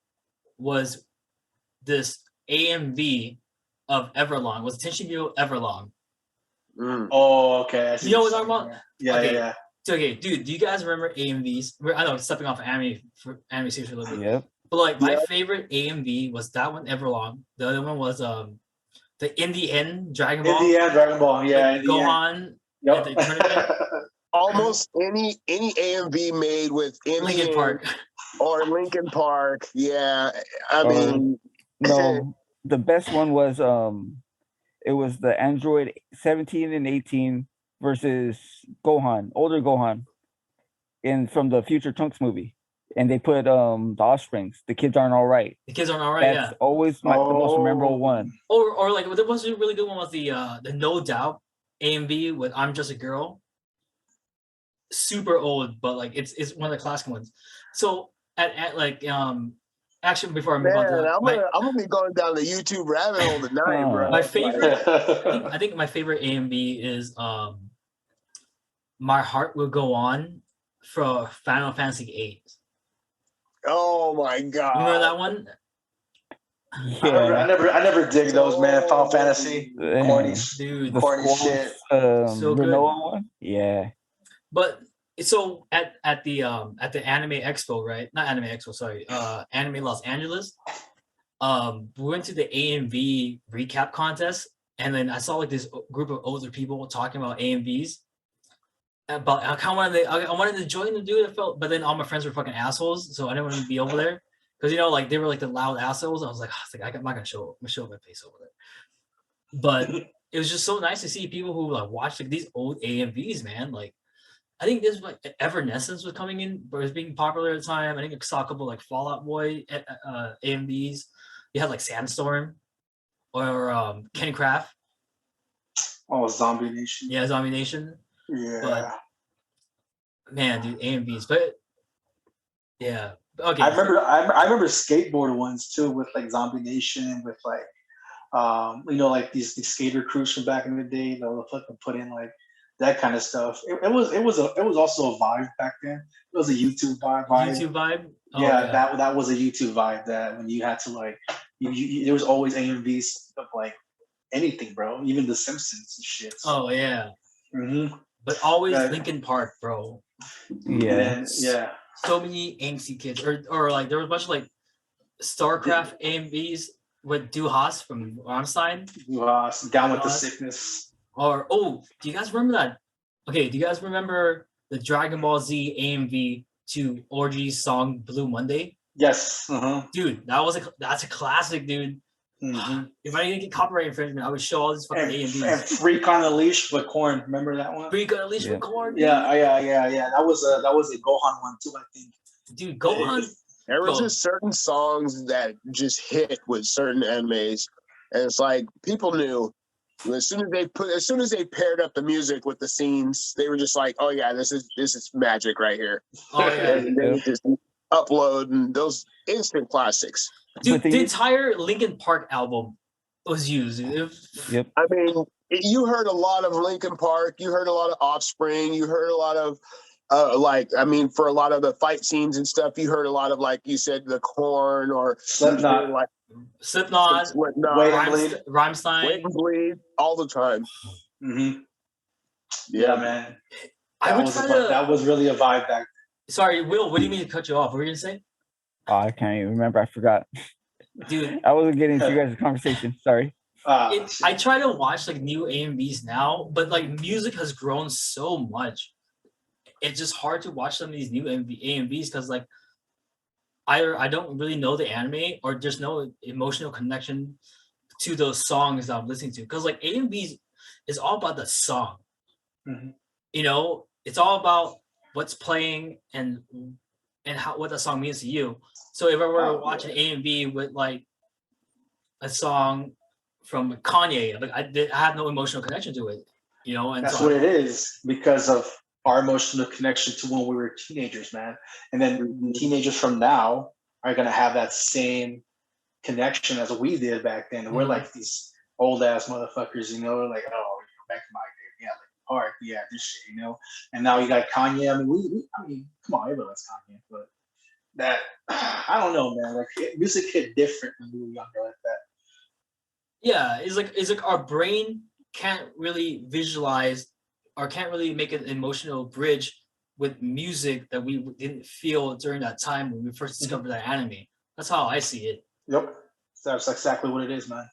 S2: was this AMV of Everlong. Was Tenchi Muyo Everlong?
S3: Oh, okay.
S2: You know what I'm talking about?
S3: Yeah.
S2: Okay, dude, do you guys remember AMVs? I know, stepping off anime series for a little bit.
S1: Yep.
S2: But like my favorite AMV was that one, Everlong. The other one was the In the End Dragon Ball.
S3: In the End Dragon Ball, yeah.
S2: Gohan.
S3: Yep.
S4: Almost any AMV made with
S2: Linkin Park
S4: or Linkin Park. Yeah, I mean,
S1: no. The best one was it was the Android 17 and 18 versus Gohan, older Gohan, from the Future Trunks movie, and they put the Offsprings. The kids aren't all right. That's always the most memorable one.
S2: Or like the most really good one was the No Doubt AMV with I'm Just a Girl. Super old, but like it's one of the classic ones. So at like actually before I move on to that,
S4: I'm gonna be going down the YouTube rabbit hole tonight, bro.
S2: My favorite I think my favorite AMV is My Heart Will Go On for Final Fantasy VIII.
S4: Oh my god.
S2: You remember that one?
S3: Yeah. I never dig those, man. Final Fantasy. Corny shit.
S2: So good.
S1: One? Yeah.
S2: But so at the Anime Expo, right? Not Anime Expo, sorry. Anime Los Angeles. We went to the AMV recap contest, and then I saw like this group of older people talking about AMVs. But I kind of wanted to join them, dude. But then all my friends were fucking assholes, so I didn't want to be over there because like they were like the loud assholes. I was like, I'm not gonna show my face over there. But it was just so nice to see people who like watch like these old AMVs, man. Like I think this was like Evanescence was coming in, but it was being popular at the time. I think I saw a couple like Fallout Boy AMVs. You had like Sandstorm or Kenny Craft.
S3: Oh, Zombie Nation.
S2: Yeah, Zombie Nation.
S3: Yeah.
S2: But man, dude, AMVs. But yeah. Okay.
S3: I remember skateboard ones too, with like Zombie Nation, with like like these skater crews from back in the day. They'll fucking put in like that kind of stuff. It was also a vibe back then. It was a YouTube vibe.
S2: YouTube vibe. Oh,
S3: yeah, that was a YouTube vibe. That when you had to like, there was always AMVs of like anything, bro. Even The Simpsons and shit.
S2: Oh yeah.
S3: Mm-hmm.
S2: But always Linkin Park, bro.
S1: Yeah.
S3: Yeah.
S2: So many angsty kids, or like there was a bunch of like StarCraft AMVs with Du Haas from Rammstein.
S3: Du Haas, Down with the Sickness.
S2: Or do you guys remember that? Okay, do you guys remember the Dragon Ball Z AMV to Orgy's song Blue Monday?
S3: Yes. Uh-huh.
S2: Dude, that's a classic, dude.
S3: Mm-hmm.
S2: If I didn't get copyright infringement, I would show all these fucking AMVs.
S3: And Freak on a Leash with Korn. Remember that one?
S2: Freak on a Leash with Korn.
S3: Yeah. That was a Gohan one too, I think.
S2: Dude, Gohan.
S4: There was just certain songs that just hit with certain animes, and it's like people knew as soon as they paired up the music with the scenes, they were just like, oh yeah, this is magic right here.
S2: Oh yeah.
S4: And they just upload and those instant classics.
S2: Dude, the entire Linkin Park album was used.
S1: Yep.
S4: I mean, you heard a lot of Linkin Park. You heard a lot of Offspring. You heard a lot of, for a lot of the fight scenes and stuff, you heard a lot of, like you said, the Korn or
S3: Slipknot,
S2: Rammstein,
S4: Wait and Bleed, all the time.
S3: Mm-hmm. Yeah, man.
S2: That
S3: was really a vibe back then.
S2: Sorry, Will, what do you mean to cut you off? What were you going to say?
S1: Oh, I can't even remember. I forgot.
S2: Dude.
S1: I wasn't getting into you guys' conversation. Sorry.
S2: I try to watch like new AMVs now, but like music has grown so much. It's just hard to watch some of these new AMVs because like either I don't really know the anime or there's no emotional connection to those songs that I'm listening to. Because like AMVs is all about the song.
S3: Mm-hmm.
S2: It's all about what's playing and what that song means to you. So if I were to watch an AMV with like a song from Kanye, like I have no emotional connection to it, And
S3: that's what it is because of our emotional connection to when we were teenagers, man. And then teenagers from now are gonna have that same connection as we did back then. Mm-hmm. We're like these old ass motherfuckers, like back in my day, yeah, like Park, yeah, this shit, And now you got Kanye. I mean, come on, everyone likes Kanye, but that I don't know, man. Like music hit different when we were younger like that.
S2: Yeah, it's like our brain can't really visualize or can't really make an emotional bridge with music that we didn't feel during that time when we first discovered that anime. That's how I see it.
S3: Yep, that's exactly what it is, man.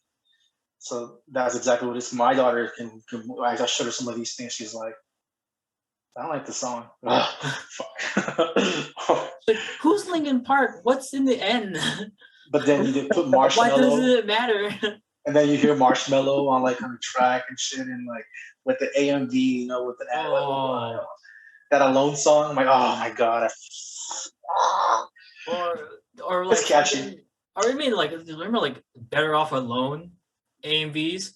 S3: So that's exactly what it is. My daughter can I showed her some of these things. She's like, I don't like the song. Fuck.
S2: Like, who's Linkin Park? What's in the end?
S3: But then you put Marshmello.
S2: Why does it matter?
S3: And then you hear Marshmello on like on the track and shit, and like with the AMV, with the that Alone song. I'm like, oh my god.
S2: Or like
S3: it's catchy.
S2: Or I mean, like, remember like Better Off Alone AMVs?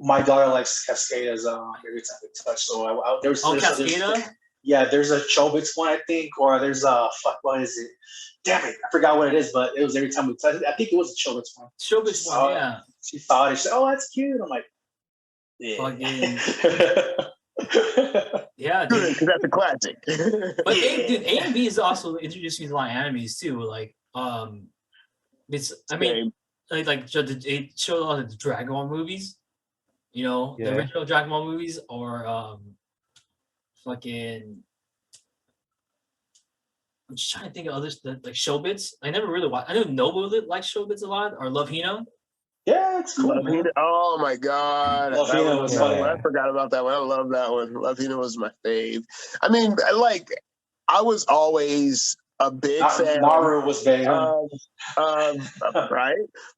S3: My daughter likes Cascadas every time we touch. So there's
S2: Cascada?
S3: There's a Chobits one, I think, or there's a what is it? Damn it, I forgot what it is, but it was every time we touch it. I think it was a Chobits one.
S2: Chobits one, yeah.
S3: She saw it. She said, "Oh, that's cute." I'm like,
S2: yeah. Yeah,
S4: dude, because that's a classic.
S2: But dude, AMV is also introduced me to a lot of animes too. Like, like they showed a lot of the Dragon Ball movies. The original Dragon Ball movies, or fucking. I'm just trying to think of others like Showbits. I never really watched. I know Nobu likes Showbits a lot, or Love Hina.
S3: Yeah, it's cool.
S4: Love Hina. Oh my god,
S3: Love Hina was
S4: funny. I forgot about that one. I love that one. Love Hina was my fave. I mean, like, I was always a big fan.
S3: Naru was big.
S4: Right?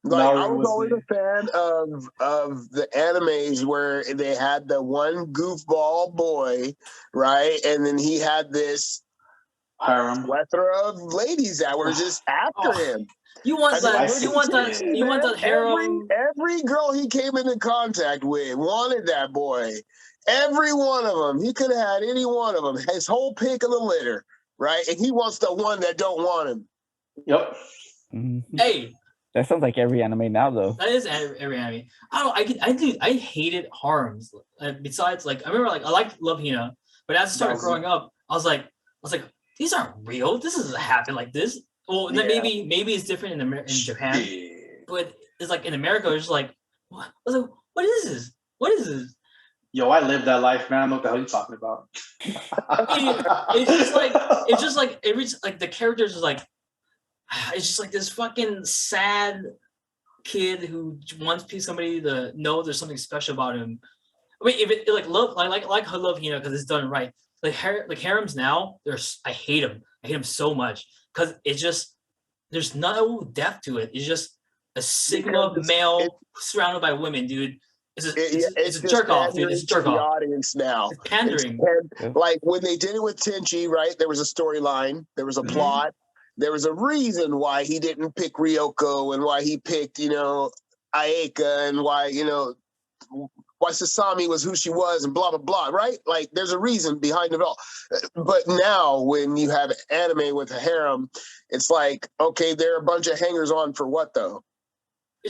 S4: Like I was always a fan of the animes where they had the one goofball boy, right? And then he had this
S3: harem.
S4: plethora of ladies that were just after him.
S2: You want that? You want that? You want that harem?
S4: Every girl he came into contact with wanted that boy. Every one of them. He could have had any one of them. His whole pick of the litter, right? And he wants the one that don't want him.
S3: Yep.
S1: Mhm.
S2: Hey,
S1: That sounds like every anime now, though.
S2: that is every anime. I hated harems. Besides, like I remember, like I liked Love Hina, but as I started growing up, I was like, these aren't real. This doesn't happen like this. Well, then maybe it's different in Japan, but it's like in America, it's just like, what? I was like, what is this? What is this?
S3: Yo, I lived that life, man. I know what the hell you're talking about.
S2: It's just like every like the characters is like, it's just like this fucking sad kid who wants somebody to know there's something special about him. I mean, if it like love, I like her Love Hina because it's done right. Like harems now, I hate them. I hate them so much because it's just there's no depth to it. It's just a sigma male surrounded by women, dude. It's a jerk off, dude. It's a jerk off.
S4: The audience now.
S2: It's pandering.
S4: Like when they did it with Tenchi, right? There was a storyline. There was a plot. There was a reason why he didn't pick Ryoko and why he picked, Ayeka and why, why Sasami was who she was and blah, blah, blah, right? Like there's a reason behind it all. But now when you have anime with a harem, it's like, okay, they're a bunch of hangers on for what though?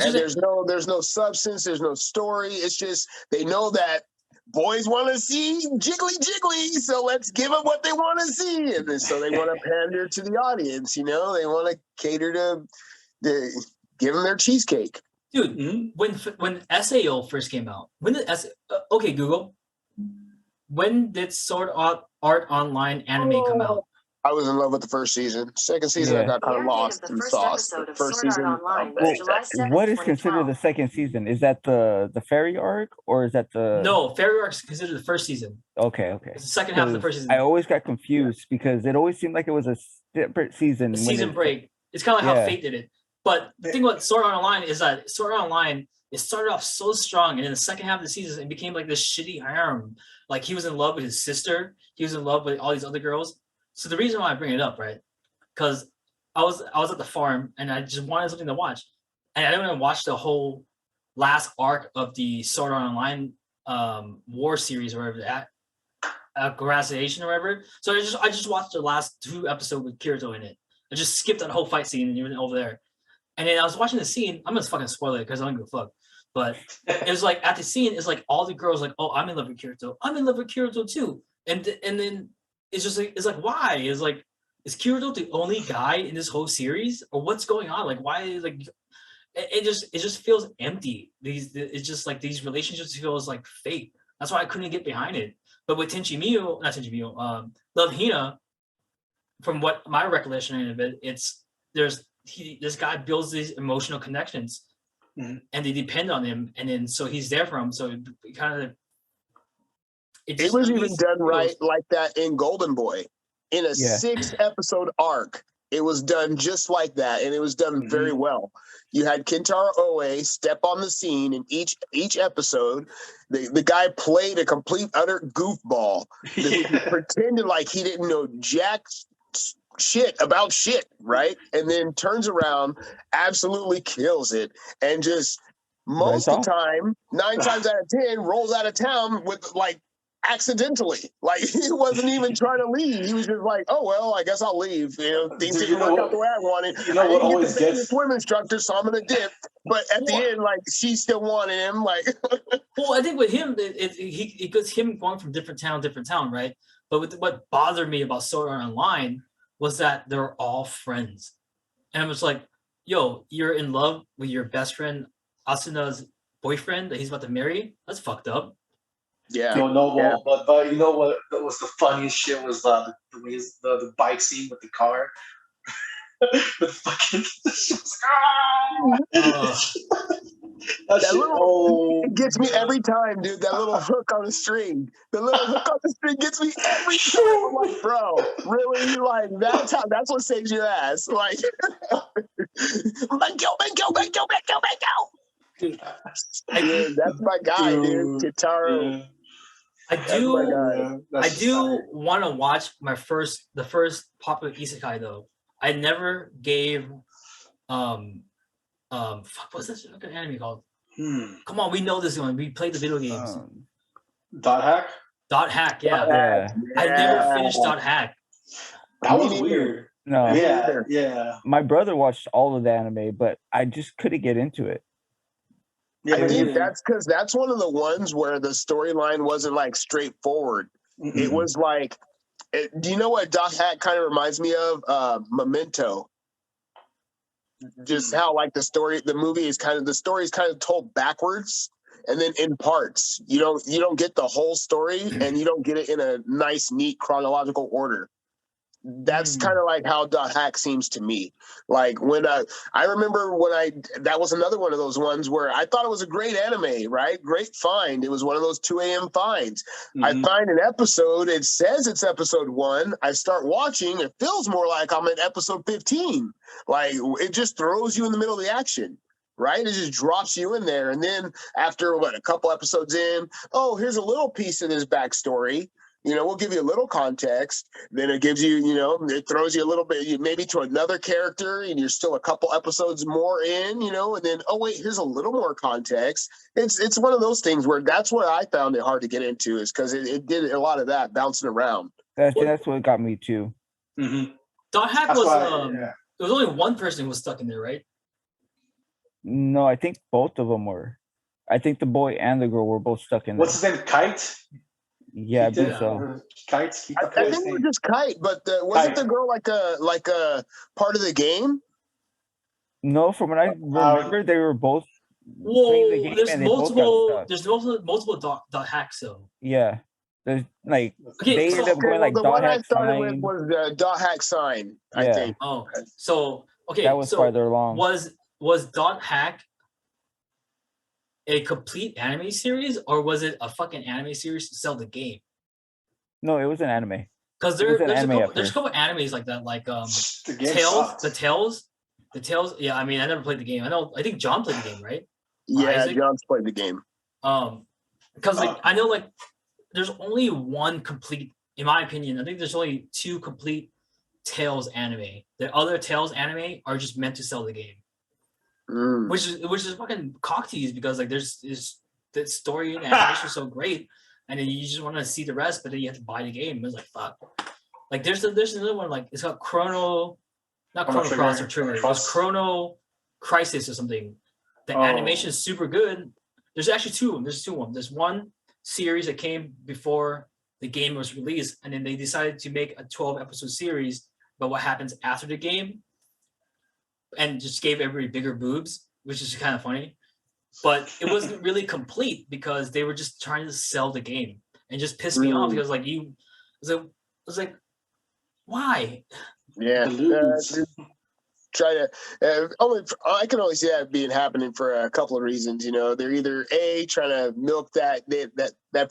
S4: And there's no substance, there's no story. It's just they know that boys want to see jiggly, so let's give them what they want to see, and so they want to pander to the audience. They want to cater to give them their cheesecake.
S2: Dude, when SAO first came out, when did okay Google, when did Sword Art Online anime come out?
S4: I was in love with the first season. Second season, I got kind of lost in sauce. The first season,
S1: what is considered the second season? Is that the fairy arc, or is that the?
S2: No, fairy arc is considered the first season.
S1: Okay.
S2: It's the second half of the first season.
S1: I always got confused because it always seemed like it was a separate season.
S2: A season break. It's kind of like how Fate did it. But the thing about Sword Art Online is that Sword Art Online, it started off so strong, and in the second half of the season, it became like this shitty harem. Like he was in love with his sister. He was in love with all these other girls. So the reason why I bring it up, right? Because I was at the farm and I just wanted something to watch, and I didn't want to watch the whole last arc of the Sword Art Online war series or whatever that Graduation or whatever. So I just watched the last 2 episodes with Kirito in it. I just skipped that whole fight scene and everything over there. And then I was watching the scene. I'm gonna fucking spoil it because I don't give a fuck. But it was like at the scene, it's like all the girls like, oh, I'm in love with Kirito. I'm in love with Kirito too. And then it's just like why? It's like, is Kirito the only guy in this whole series, or what's going on? Like why is like it just feels empty. It's just like these relationships feels like fake. That's why I couldn't get behind it. But with Love Hina, from what my recollection of it, this guy builds these emotional connections, and they depend on him, and then so he's there for him. So it kind of
S4: it was even done right like that in Golden Boy, in a 6-episode arc. It was done just like that, and it was done very well. You had Kentaro Oe step on the scene in each episode. The guy played a complete utter goofball, pretended like he didn't know jack shit about shit, right? And then turns around, absolutely kills it, and just most of the time, 9 times out of 10, rolls out of town with like accidentally. Like he wasn't even trying to leave. He was just like, oh well, I guess I'll leave. Things didn't work out the way I wanted. I didn't get to be the swim instructor, so I'm gonna dip. But at the end, like she still wanted him. Like,
S2: well, I think with him, it goes him going from different town, right? But what bothered me about Sword Art Online was that they're all friends, and I was like, yo, you're in love with your best friend Asuna's boyfriend that he's about to marry. That's fucked up.
S3: Yeah. But you know what was the funniest shit was the bike scene with the car. With fucking That
S4: That
S3: shit.
S4: little,
S3: Oh,
S4: it gets me every time, dude. That little hook on the string. The little hook on the string gets me every time. I'm like, bro, really? Like that's what saves your ass. Like Mango.
S2: Dude,
S4: Dude, that's my guy, dude. Kitaro.
S3: Yeah.
S2: I
S4: That's my
S2: do
S4: guy.
S3: Yeah,
S2: I
S3: that's
S2: do
S3: fire.
S2: want to watch the first popular isekai though. I never gave what's this fucking anime called? Come on, we know this one. We played the video games.
S3: Dot hack.
S2: Dot Hack, yeah.
S1: Yeah.
S2: I never finished Dot Hack.
S3: That
S4: Me
S3: was
S4: neither.
S3: weird.
S1: No,
S4: Me
S3: Yeah,
S4: neither.
S3: yeah.
S1: my brother watched all of the anime, but I just couldn't get into it.
S3: Yeah,
S4: I
S3: me
S4: think
S3: neither.
S4: that's because that's one of the ones where the storyline wasn't like straightforward.
S3: Mm-mm.
S4: It was like, do you know what Dot Hack kind of reminds me of? Memento. Just how like the movie is kind of the story is kind of told backwards and then in parts. You don't get the whole story and you don't get it in a nice, neat chronological order. That's kind of like how Dot Hack seems to me. Like when I remember that was another one of those ones where I thought it was a great anime, right? Great find. It was one of those 2 a.m. finds. I find an episode, it says it's episode 1. I start watching, it feels more like I'm at episode 15. Like it just throws you in the middle of the action. Right? It just drops you in there. And then after a couple episodes in, oh, here's a little piece of this backstory. We'll give you a little context. Then it gives you, it throws you a little bit, maybe to another character, and you're still a couple episodes more in, and then, oh wait, here's a little more context. It's one of those things where that's what I found it hard to get into, is because it did a lot of that bouncing around.
S1: That's what got me too.
S2: Dot Hack
S3: That's
S2: was
S3: why,
S2: there was only one person who was stuck in there, right?
S1: No, I think both of them were. I think the boy and the girl were both stuck in there.
S3: What's his name? Kite.
S1: Yeah, I believe
S2: Yeah.
S1: so.
S3: Kite.
S4: I think it was just Kite, but wasn't the girl like a part of the game?
S1: No, from what I remember, they were both playing the game
S2: There's
S1: and they both got stuck.
S2: multiple dot hacks though.
S1: Yeah, there's like
S2: Okay,
S1: they ended up going like
S4: the
S1: dot
S4: one I
S1: hack
S4: started
S1: sign.
S4: with was the Dot Hack sign, I
S1: Yeah.
S4: think.
S2: Oh, so okay,
S1: That was
S2: so
S1: farther along.
S2: was Dot Hack a complete anime series, or was it a fucking anime series to sell the game?
S1: No, it was an anime.
S2: Because
S1: It was an
S2: there's
S1: anime at
S2: a
S1: first.
S2: couple animes like that, like
S3: The game
S2: Tales,
S3: sucked.
S2: the Tales. Yeah, I mean, I never played the game. I think John played the game, right?
S4: Yeah,
S2: Isaac?
S4: John's played the game.
S2: Because like I know like there's only one complete, in my opinion. I think there's only 2 complete Tales anime. The other Tales anime are just meant to sell the game, which is fucking cock tease, because like there's the story and animation is so great, and then you just want to see the rest, but then you have to buy the game. It's like fuck. Like there's another one, like it's got Chrono Cross or Trigger. It's Chrono Crisis or something. The animation is super good. There's actually 2 of them. There's 2 of them. There's one series that came before the game was released, and then they decided to make a 12-episode series about what happens after the game, and just gave everybody bigger boobs, which is kind of funny. But it wasn't really complete because they were just trying to sell the game, and just pissed me off because like I was like, why?
S4: Yeah, try to. I can only see that being happening for a couple of reasons. They're either A, trying to milk that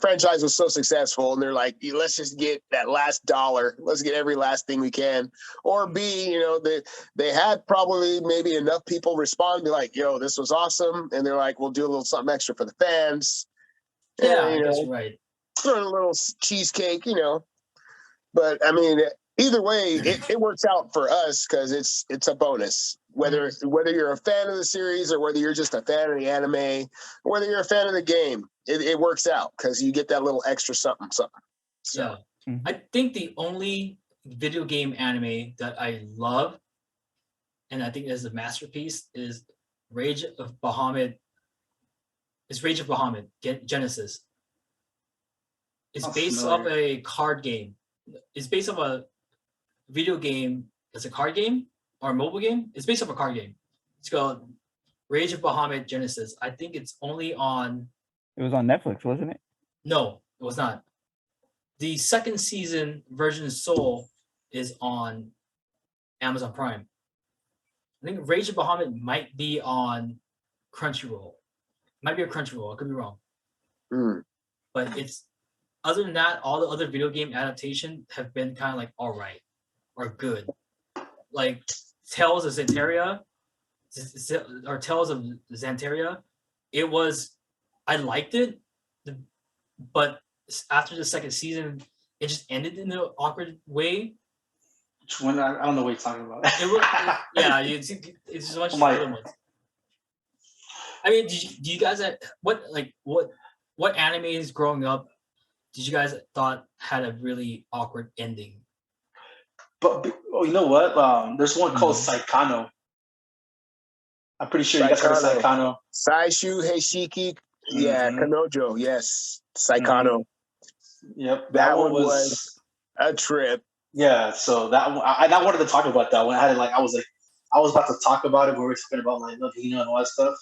S4: franchise was so successful, and they're like, let's just get that last dollar, let's get every last thing we can, or B, they had probably maybe enough people respond and be like, yo, this was awesome, and they're like, we'll do a little something extra for the fans.
S2: Yeah, I guess you're right.
S4: Throw in a little cheesecake, But I mean, either way, it works out for us because it's a bonus. Whether you're a fan of the series or whether you're just a fan of the anime, or whether you're a fan of the game, it works out because you get that little extra something. So,
S2: yeah, I think the only video game anime that I love, and I think is a masterpiece, is Rage of Bahamut. It's Rage of Bahamut Genesis. It's based off a card game. It's based off a video game. It's a card game or a mobile game. It's based off a card game. It's called Rage of Bahamut Genesis. I think it's only on.
S1: It was on Netflix, wasn't it?
S2: No, it was not. The second season version Soul is on Amazon Prime. I think Rage of Bahamut might be on Crunchyroll. Might be a Crunchyroll. I could be wrong.
S4: Mm.
S2: But it's other than that, all the other video game adaptations have been kind of like all right or good. Like Tales of Xantaria or Tales of Xantaria, I liked it, but after the second season, it just ended in an awkward way.
S3: Which one? I don't know what you're talking about.
S2: It's just a bunch of other ones. I mean, do you guys what animes growing up did you guys thought had a really awkward ending?
S3: But you know what? There's one called Saikano. I'm pretty sure you guys heard of Saikano.
S4: Saishu Heishiki, Kanojo, yes, Saikano.
S3: Yep,
S4: that one was a trip.
S3: Yeah, so that one, I wanted to talk about that one. I was about to talk about it. We were talking about like Hina and all that stuff,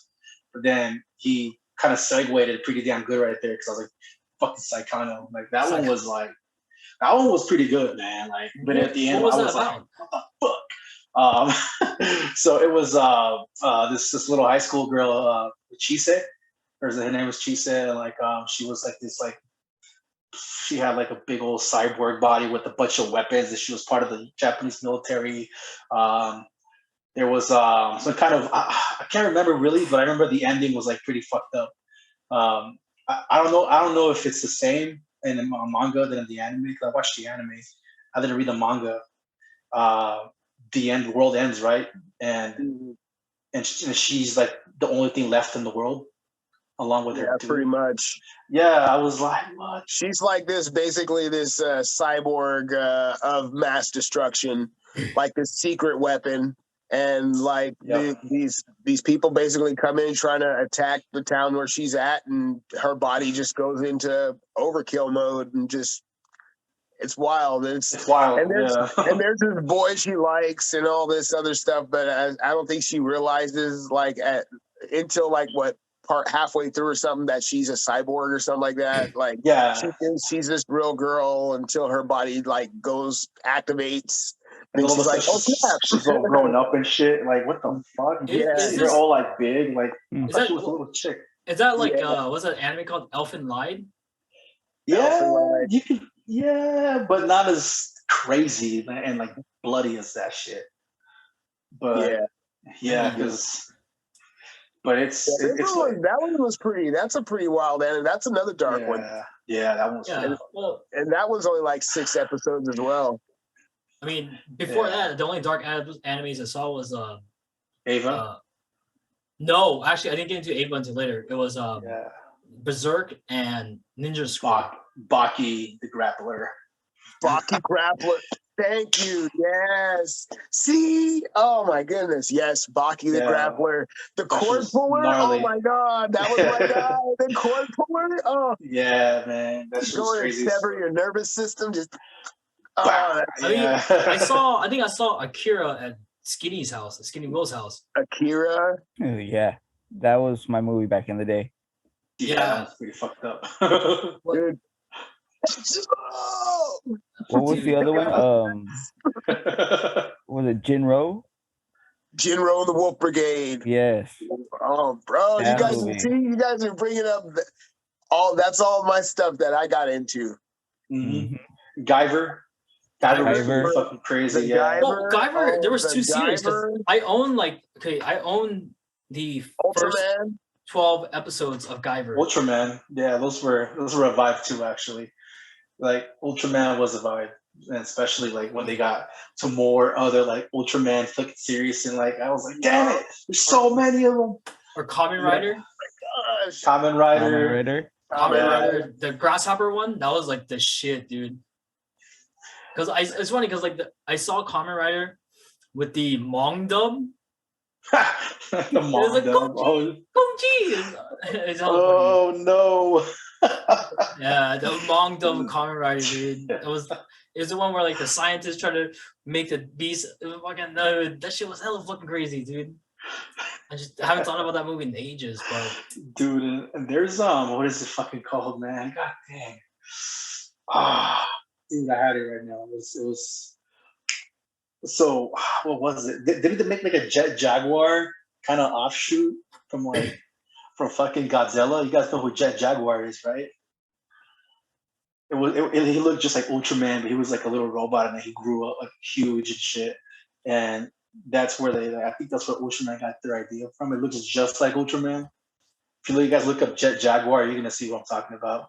S3: but then he kind of segued it pretty damn good right there because I was like, "Fucking Saikano!" Like that one was pretty good, man. Like, but at the end, I was like, "What the fuck?" So it was this little high school girl, Chise, her name was Chise, and like she was like this like. She had like a big old cyborg body with a bunch of weapons, and she was part of the Japanese military. There was some kind of I can't remember really, but I remember the ending was like pretty fucked up. I don't know if it's the same in the manga than in the anime because I watched the anime. I didn't read the manga. The world ends, right? And she's like the only thing left in the world. Along with her,
S4: pretty much.
S3: Yeah, I was like, what?
S4: She's like basically this cyborg of mass destruction, like this secret weapon, and like these people basically come in trying to attack the town where she's at, and her body just goes into overkill mode, and just it's wild. It's wild. And there's this boy she likes and all this other stuff, but I don't think she realizes like until like what. Part halfway through or something that she's a cyborg or something like that. Like she thinks she's this real girl until her body like activates. And she's like, oh crap.
S3: She's all grown up and shit. Like what the fuck? They're all like big. Like she was a little chick.
S2: Is that like what's that anime called Elfen Lied?
S3: Yeah, you can but not as crazy and like bloody as that shit. But because But
S4: that one was pretty. That's a pretty wild anime. That's another dark one.
S3: Yeah, that one's
S4: and that was only like 6 episodes as well.
S2: I mean, before that, the only dark animes I saw was
S3: Ava.
S2: No, actually, I didn't get into Ava until later. It was Beserk and Ninja Squad.
S3: Baki the Grappler.
S4: Baki Grappler. Thank you. Yes. See? Oh my goodness. Yes. Baki the Grappler. The cord puller.
S3: Gnarly.
S4: Oh my God. That was my guy. The cord puller. Oh.
S3: Yeah, man. That's
S4: going
S3: crazy.
S4: to sever your nervous system. Just.
S2: I think I saw Akira at Skinny's house, at Skinny Will's house.
S4: Akira?
S1: Oh, yeah. That was my movie back in the day.
S3: Yeah. It's pretty fucked up.
S4: Dude.
S1: What was the other one? Was it Jinro?
S4: Jinro and the Wolf Brigade.
S1: Yes.
S4: Oh, bro, you guys are bringing up that's all my stuff that I got into.
S3: Mm-hmm. Guyver was fucking crazy.
S2: Well, Guyver, there was 2 series. I own the first 12 episodes of Guyver.
S3: Ultraman, yeah, those were a vibe too, actually. Like Ultraman was a vibe, and especially like when they got to more other like Ultraman fucking series, and like I was like, damn it, there's so many of them.
S2: Or Kamen Rider.
S4: Oh my gosh.
S3: Kamen Rider,
S2: the Grasshopper one, that was like the shit, dude. Because it's funny because like I saw Kamen Rider with the Mong dub.
S3: The Mong dub.
S2: Oh
S3: no.
S2: Yeah, the Mong dub Kamen Rider, dude. It was the one where like the scientists try to make the beast. Fucking that shit was hella fucking crazy, dude. I haven't thought about that movie in ages, but
S3: dude, and there's what is it fucking called, man? God dang. Dude, I had it right now. It was so what was it? Didn't they make like a Jet Jaguar kind of offshoot from from fucking Godzilla. You guys know who Jet Jaguar is, right? He looked just like Ultraman, but he was like a little robot, and then he grew up like huge and shit. And that's where I think that's where Ultraman got their idea from. It looks just like Ultraman. If you guys look up Jet Jaguar, you're gonna see what I'm talking about.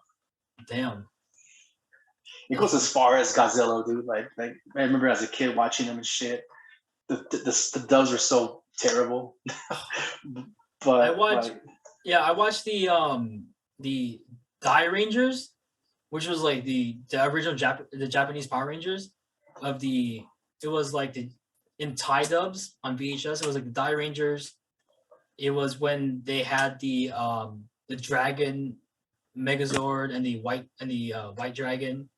S2: Damn.
S3: It goes as far as Godzilla, dude. Like I remember as a kid watching him and shit. The dubs are so terrible. But
S2: I watched the Die Rangers, which was like the original the Japanese Power Rangers it was like the in Thai dubs on VHS. It was like the Die Rangers. It was when they had the dragon Megazord and the white dragon.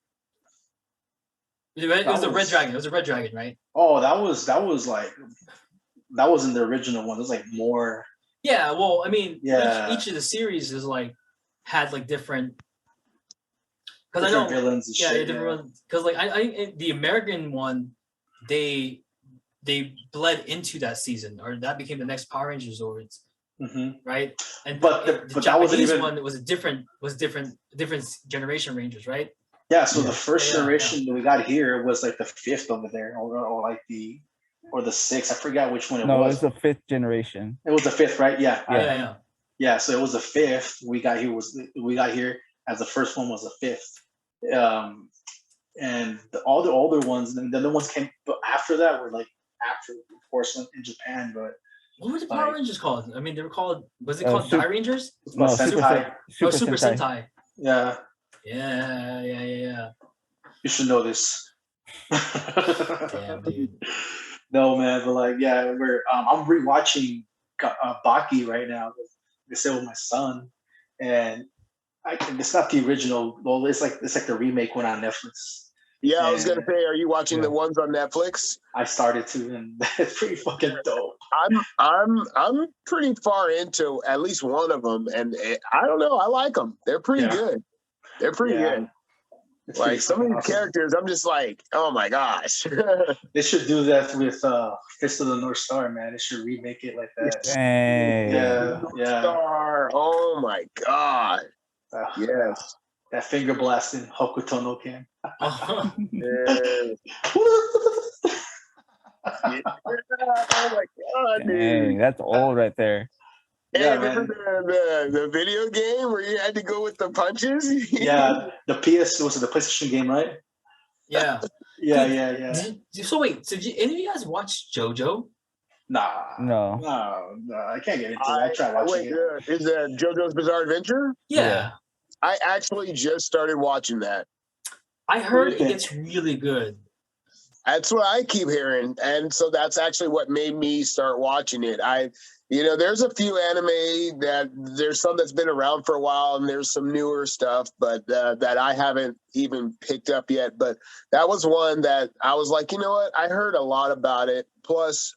S2: It was the red dragon. It was a red dragon, right?
S3: Oh, that was in the original one. It was like more.
S2: Yeah, well, I mean,
S3: yeah.
S2: each of the series is like had like different.
S3: Because I know villains and shit.
S2: Different. Because like I the American one, they bled into that season, or that became the next Power Rangers Zords, right? And
S3: but
S2: the Japanese one was different generation Rangers, right?
S3: Yeah, so the first generation that we got here was like the 5th over there, or like the 6th. I forgot which one it was.
S1: No, it was the 5th generation.
S3: It was the 5th, right? Yeah.
S2: Yeah.
S3: So it was the 5th. We got here as the first one was the 5th. And all the older ones, and the other ones came after that were like after, of course, in Japan. But
S2: what were the Power Rangers called? I mean, they were called. Was it called Die Rangers?
S3: No, Sentai.
S2: Super Sentai.
S3: Yeah.
S2: Yeah.
S3: You should know this.
S2: Damn, dude.
S3: No, man, but like, yeah, I'm rewatching Baki right now. I said with my son, and it's not the original. Well, it's like the remake one on Netflix.
S4: Yeah, I was gonna say, are you watching the ones on Netflix?
S3: I started to, and it's pretty fucking dope.
S4: I'm pretty far into at least one of them, and I don't know, I like them. They're pretty good. They're pretty good. It's like some of these characters, I'm just like, oh my gosh.
S3: They should do that with Fist of the North Star, man. They should remake it like that.
S1: Dang.
S3: Yeah.
S4: Star. Oh my god. Yes.
S3: That finger blasting Hokuto no Ken.
S4: Oh my god,
S1: Dang,
S4: dude.
S1: that's old right there.
S4: Hey, remember the video game where you had to go with the punches?
S3: Yeah, the PlayStation game, right?
S2: Yeah.
S3: Yeah.
S2: So wait, so did any of you guys watch Jojo?
S3: Nah.
S1: No.
S3: I can't get into it. I tried watching it.
S4: Is that JoJo's Bizarre Adventure?
S2: Yeah.
S4: I actually just started watching that.
S2: I heard it gets really good.
S4: That's what I keep hearing. And so that's actually what made me start watching it. There's a few anime there's some that's been around for a while, and there's some newer stuff, but that I haven't even picked up yet. But that was one that I was like, you know what? I heard a lot about it. Plus,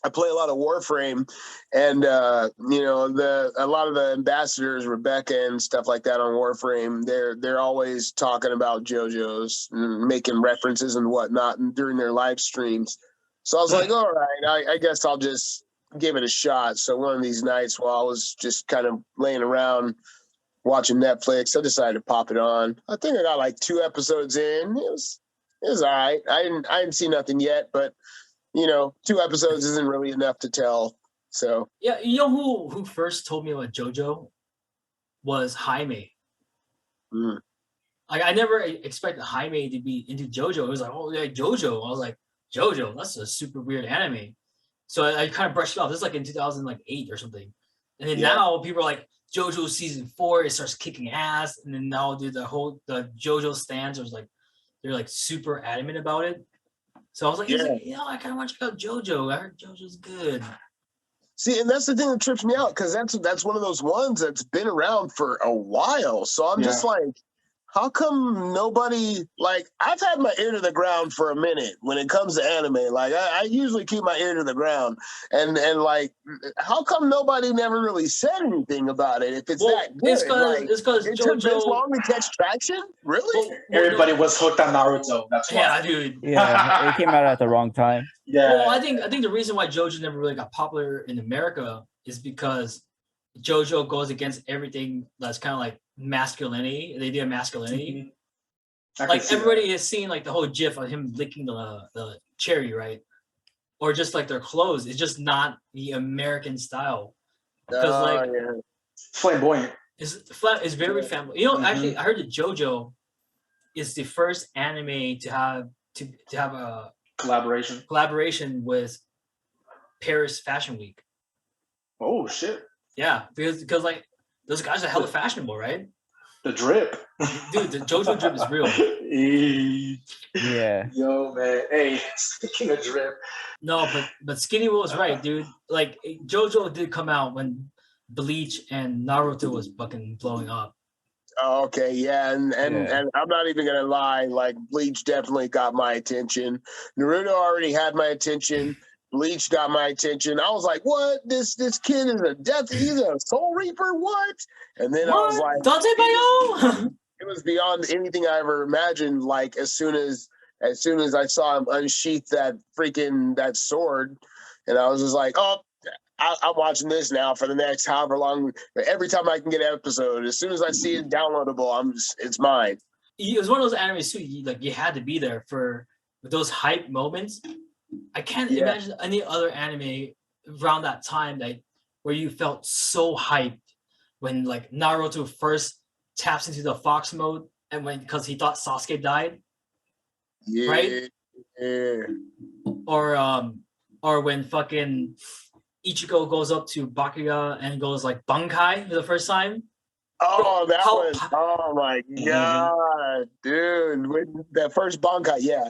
S4: I play a lot of Warframe, and a lot of the ambassadors, Rebecca and stuff like that on Warframe, they're always talking about JoJo's, and making references and whatnot during their live streams. So I was like, all right, I guess I'll just give it a shot. So one of these nights while I was just kind of laying around watching Netflix, I decided to pop it on. I think I got like 2 episodes in. It was all right. I didn't see nothing yet, but 2 episodes isn't really enough to tell. So
S2: yeah, you know who first told me about JoJo was Jaime. I never expected Jaime to be into JoJo. It was like, oh yeah, JoJo. I was like, JoJo, that's a super weird anime. So I kind of brushed it off. This is like in 2008 or something. And then now people are like, JoJo season 4, it starts kicking ass. And then now the JoJo stands are like, they're like super adamant about it. So I was like, I kind of want to check out JoJo. I heard JoJo's good.
S4: See, and that's the thing that trips me out, because that's one of those ones that's been around for a while. So I'm just like, how come nobody, like, I've had my ear to the ground for a minute when it comes to anime. Like, I usually keep my ear to the ground. And like, how come nobody never really said anything about it if it's that good?
S2: It's because
S4: it
S2: JoJo...
S4: took this long to catch traction? Really?
S3: Everybody was hooked on Naruto. That's why.
S2: Yeah, dude.
S1: Yeah, it came out at the wrong time.
S3: Yeah.
S2: Well, I think the reason why JoJo never really got popular in America is because Jojo goes against everything that's kind of like masculinity. They do masculinity. Like everybody has seen like the whole GIF of him licking the cherry, right? Or just like their clothes. It's just not the American style. Because like
S3: flamboyant.
S2: It's very family. You know, actually, I heard that Jojo is the first anime to have a collaboration with Paris Fashion Week.
S3: Oh shit!
S2: Yeah, because like those guys are hella fashionable, right?
S3: The drip,
S2: dude. The Jojo drip is real.
S1: Yeah.
S3: Yo, man. Hey, speaking of drip.
S2: No, but Skinny Will was right, dude. Like Jojo did come out when Bleach and Naruto was fucking blowing up.
S4: Okay, yeah, and I'm not even gonna lie, like Bleach definitely got my attention. Naruto already had my attention. Bleach got my attention. I was like, what? This kid is he's a soul reaper? What? And then I was like,
S2: Dante Bayo!
S4: It was beyond anything I ever imagined. Like as soon as I saw him unsheath that sword, and I was just like, oh, I'm watching this now for the next however long. Every time I can get an episode, as soon as I see it downloadable, it's mine.
S2: It was one of those animes too. You had to be there for those hype moments. I can't imagine any other anime around that time where you felt so hyped when like Naruto first taps into the fox mode and because he thought Sasuke died.
S4: Yeah.
S2: Right?
S4: Yeah.
S2: Or when fucking Ichigo goes up to Bakuya and goes like Bankai for the first time.
S4: Oh, oh my god, dude. With that first Bankai, yeah.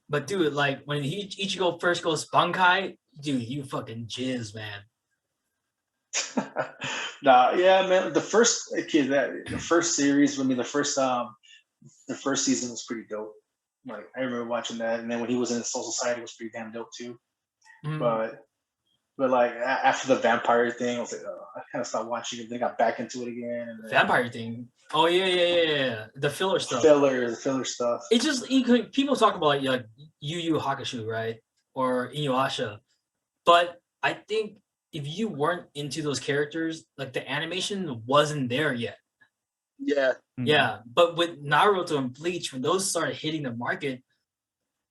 S2: But dude, like when Ichigo first goes Bankai, dude, you fucking jizz, man.
S3: Nah, yeah, man. The first series, I mean the first season was pretty dope. Like I remember watching that, and then when he was in Soul Society, it was pretty damn dope too. But like after the vampire thing, I was like, oh, I kind of stopped watching it. Then got back into it again. And then,
S2: vampire thing. Oh yeah. The filler stuff.
S3: The filler stuff.
S2: It just people talk about like Yu Yu Hakusho, right, or Inuyasha, but I think if you weren't into those characters, like the animation wasn't there yet.
S4: Yeah.
S2: Yeah, but with Naruto and Bleach, when those started hitting the market,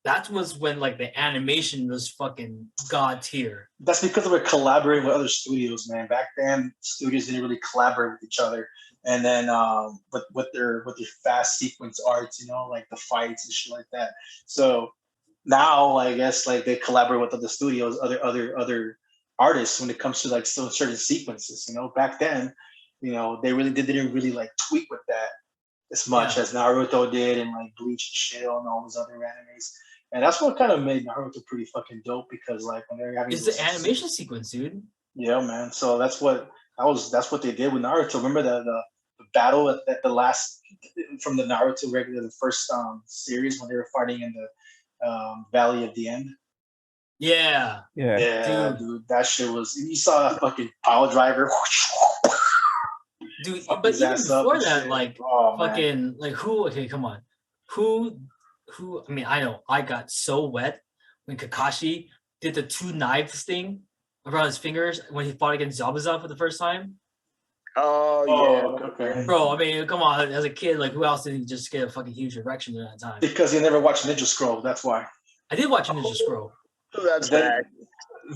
S2: that was when like the animation was fucking god tier.
S3: That's because they were collaborating with other studios, man. Back then, studios didn't really collaborate with each other. And then with their fast sequence arts, like the fights and shit like that. So now I guess like they collaborate with other studios, other artists when it comes to like certain sequences. Back then, they didn't really like tweak with that as much as Naruto did and like Bleach and Shell and all those other animes. And that's what kind of made Naruto pretty fucking dope because like when they're having
S2: the animation sequence, dude.
S3: Yeah, man. So that's what they did with Naruto. Remember the battle at the last from the Naruto the first series when they were fighting in the Valley of the End.
S2: Yeah,
S3: dude, that shit was. You saw that fucking pile driver.
S2: Dude, but even before that, like fucking like who? Okay, come on, who? I mean, I know I got so wet when Kakashi did the 2 knives thing around his fingers when he fought against Zabuza for the first time.
S4: Oh yeah,
S3: okay.
S2: Bro, I mean, come on. As a kid, like who else did he just get a fucking huge erection during that time?
S3: Because you never watched Ninja Scroll. That's why.
S2: I did watch Ninja Scroll.
S4: That's bad.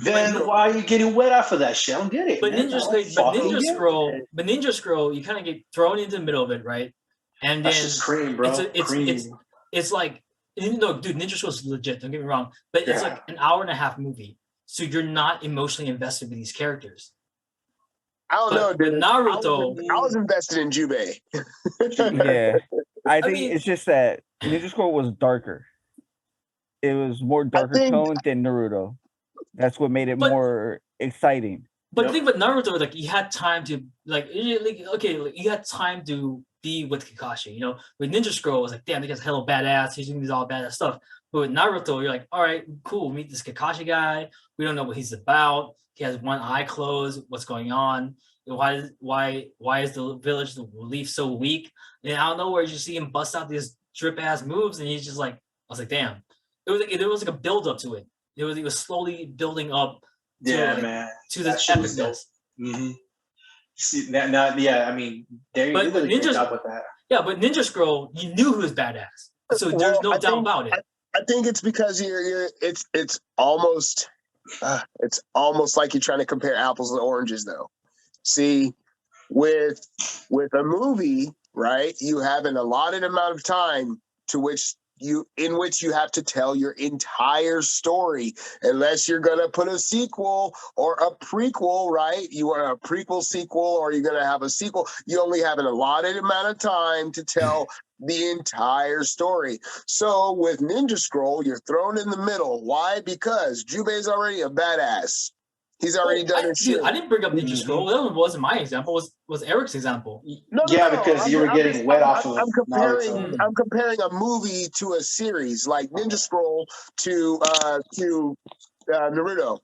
S3: Then why are you getting wet off of that shit? I don't get it.
S2: But Ninja Scroll, you kind of get thrown into the middle of it, right? And
S3: that's
S2: then
S3: just cream, bro.
S2: It's like, no, dude, Ninja Scroll is legit. Don't get me wrong, but it's like an hour and a half movie, so you're not emotionally invested with these characters.
S4: I don't know, dude.
S2: Naruto,
S4: I was invested in Jubei.
S1: Yeah, I think it's just that Ninja Scroll was darker. It was more darker tone than Naruto. That's what made it more exciting.
S2: But the thing with Naruto, like you had time to you had time to be with Kakashi. With Ninja Scroll, it was like, damn, this guy's hella badass. He's doing these all badass stuff. But with Naruto, you're like, all right, cool. Meet this Kakashi guy. We don't know what he's about. He has one eye closed. What's going on? Why is the village, the relief so weak? And out of nowhere, you see him bust out these drip ass moves, and he's just like, I was like, damn. There was like a build up to it. It was slowly building up. To this epicness.
S3: Mm-hmm. See, now, yeah, I mean, they
S2: But
S3: did a good
S2: Ninja's-
S3: job with that.
S2: Yeah, but Ninja Scroll, you knew he was badass, so there's no doubt about it.
S4: I think it's because it's almost like you're trying to compare apples and oranges, though. See, with a movie, right? You have an allotted amount of time in which you have to tell your entire story, unless you're gonna put a sequel or a prequel, right? You want a prequel sequel, or you're gonna have a sequel. You only have an allotted amount of time to tell the entire story. So with Ninja Scroll, you're thrown in the middle. Why? Because Jubei's already a badass. He's already done his shit.
S2: I didn't bring up Ninja Scroll. That wasn't my example. Was Eric's example.
S4: No,
S3: because you were getting wet off of Naruto.
S4: I'm comparing a movie to a series, like Ninja Scroll to Naruto.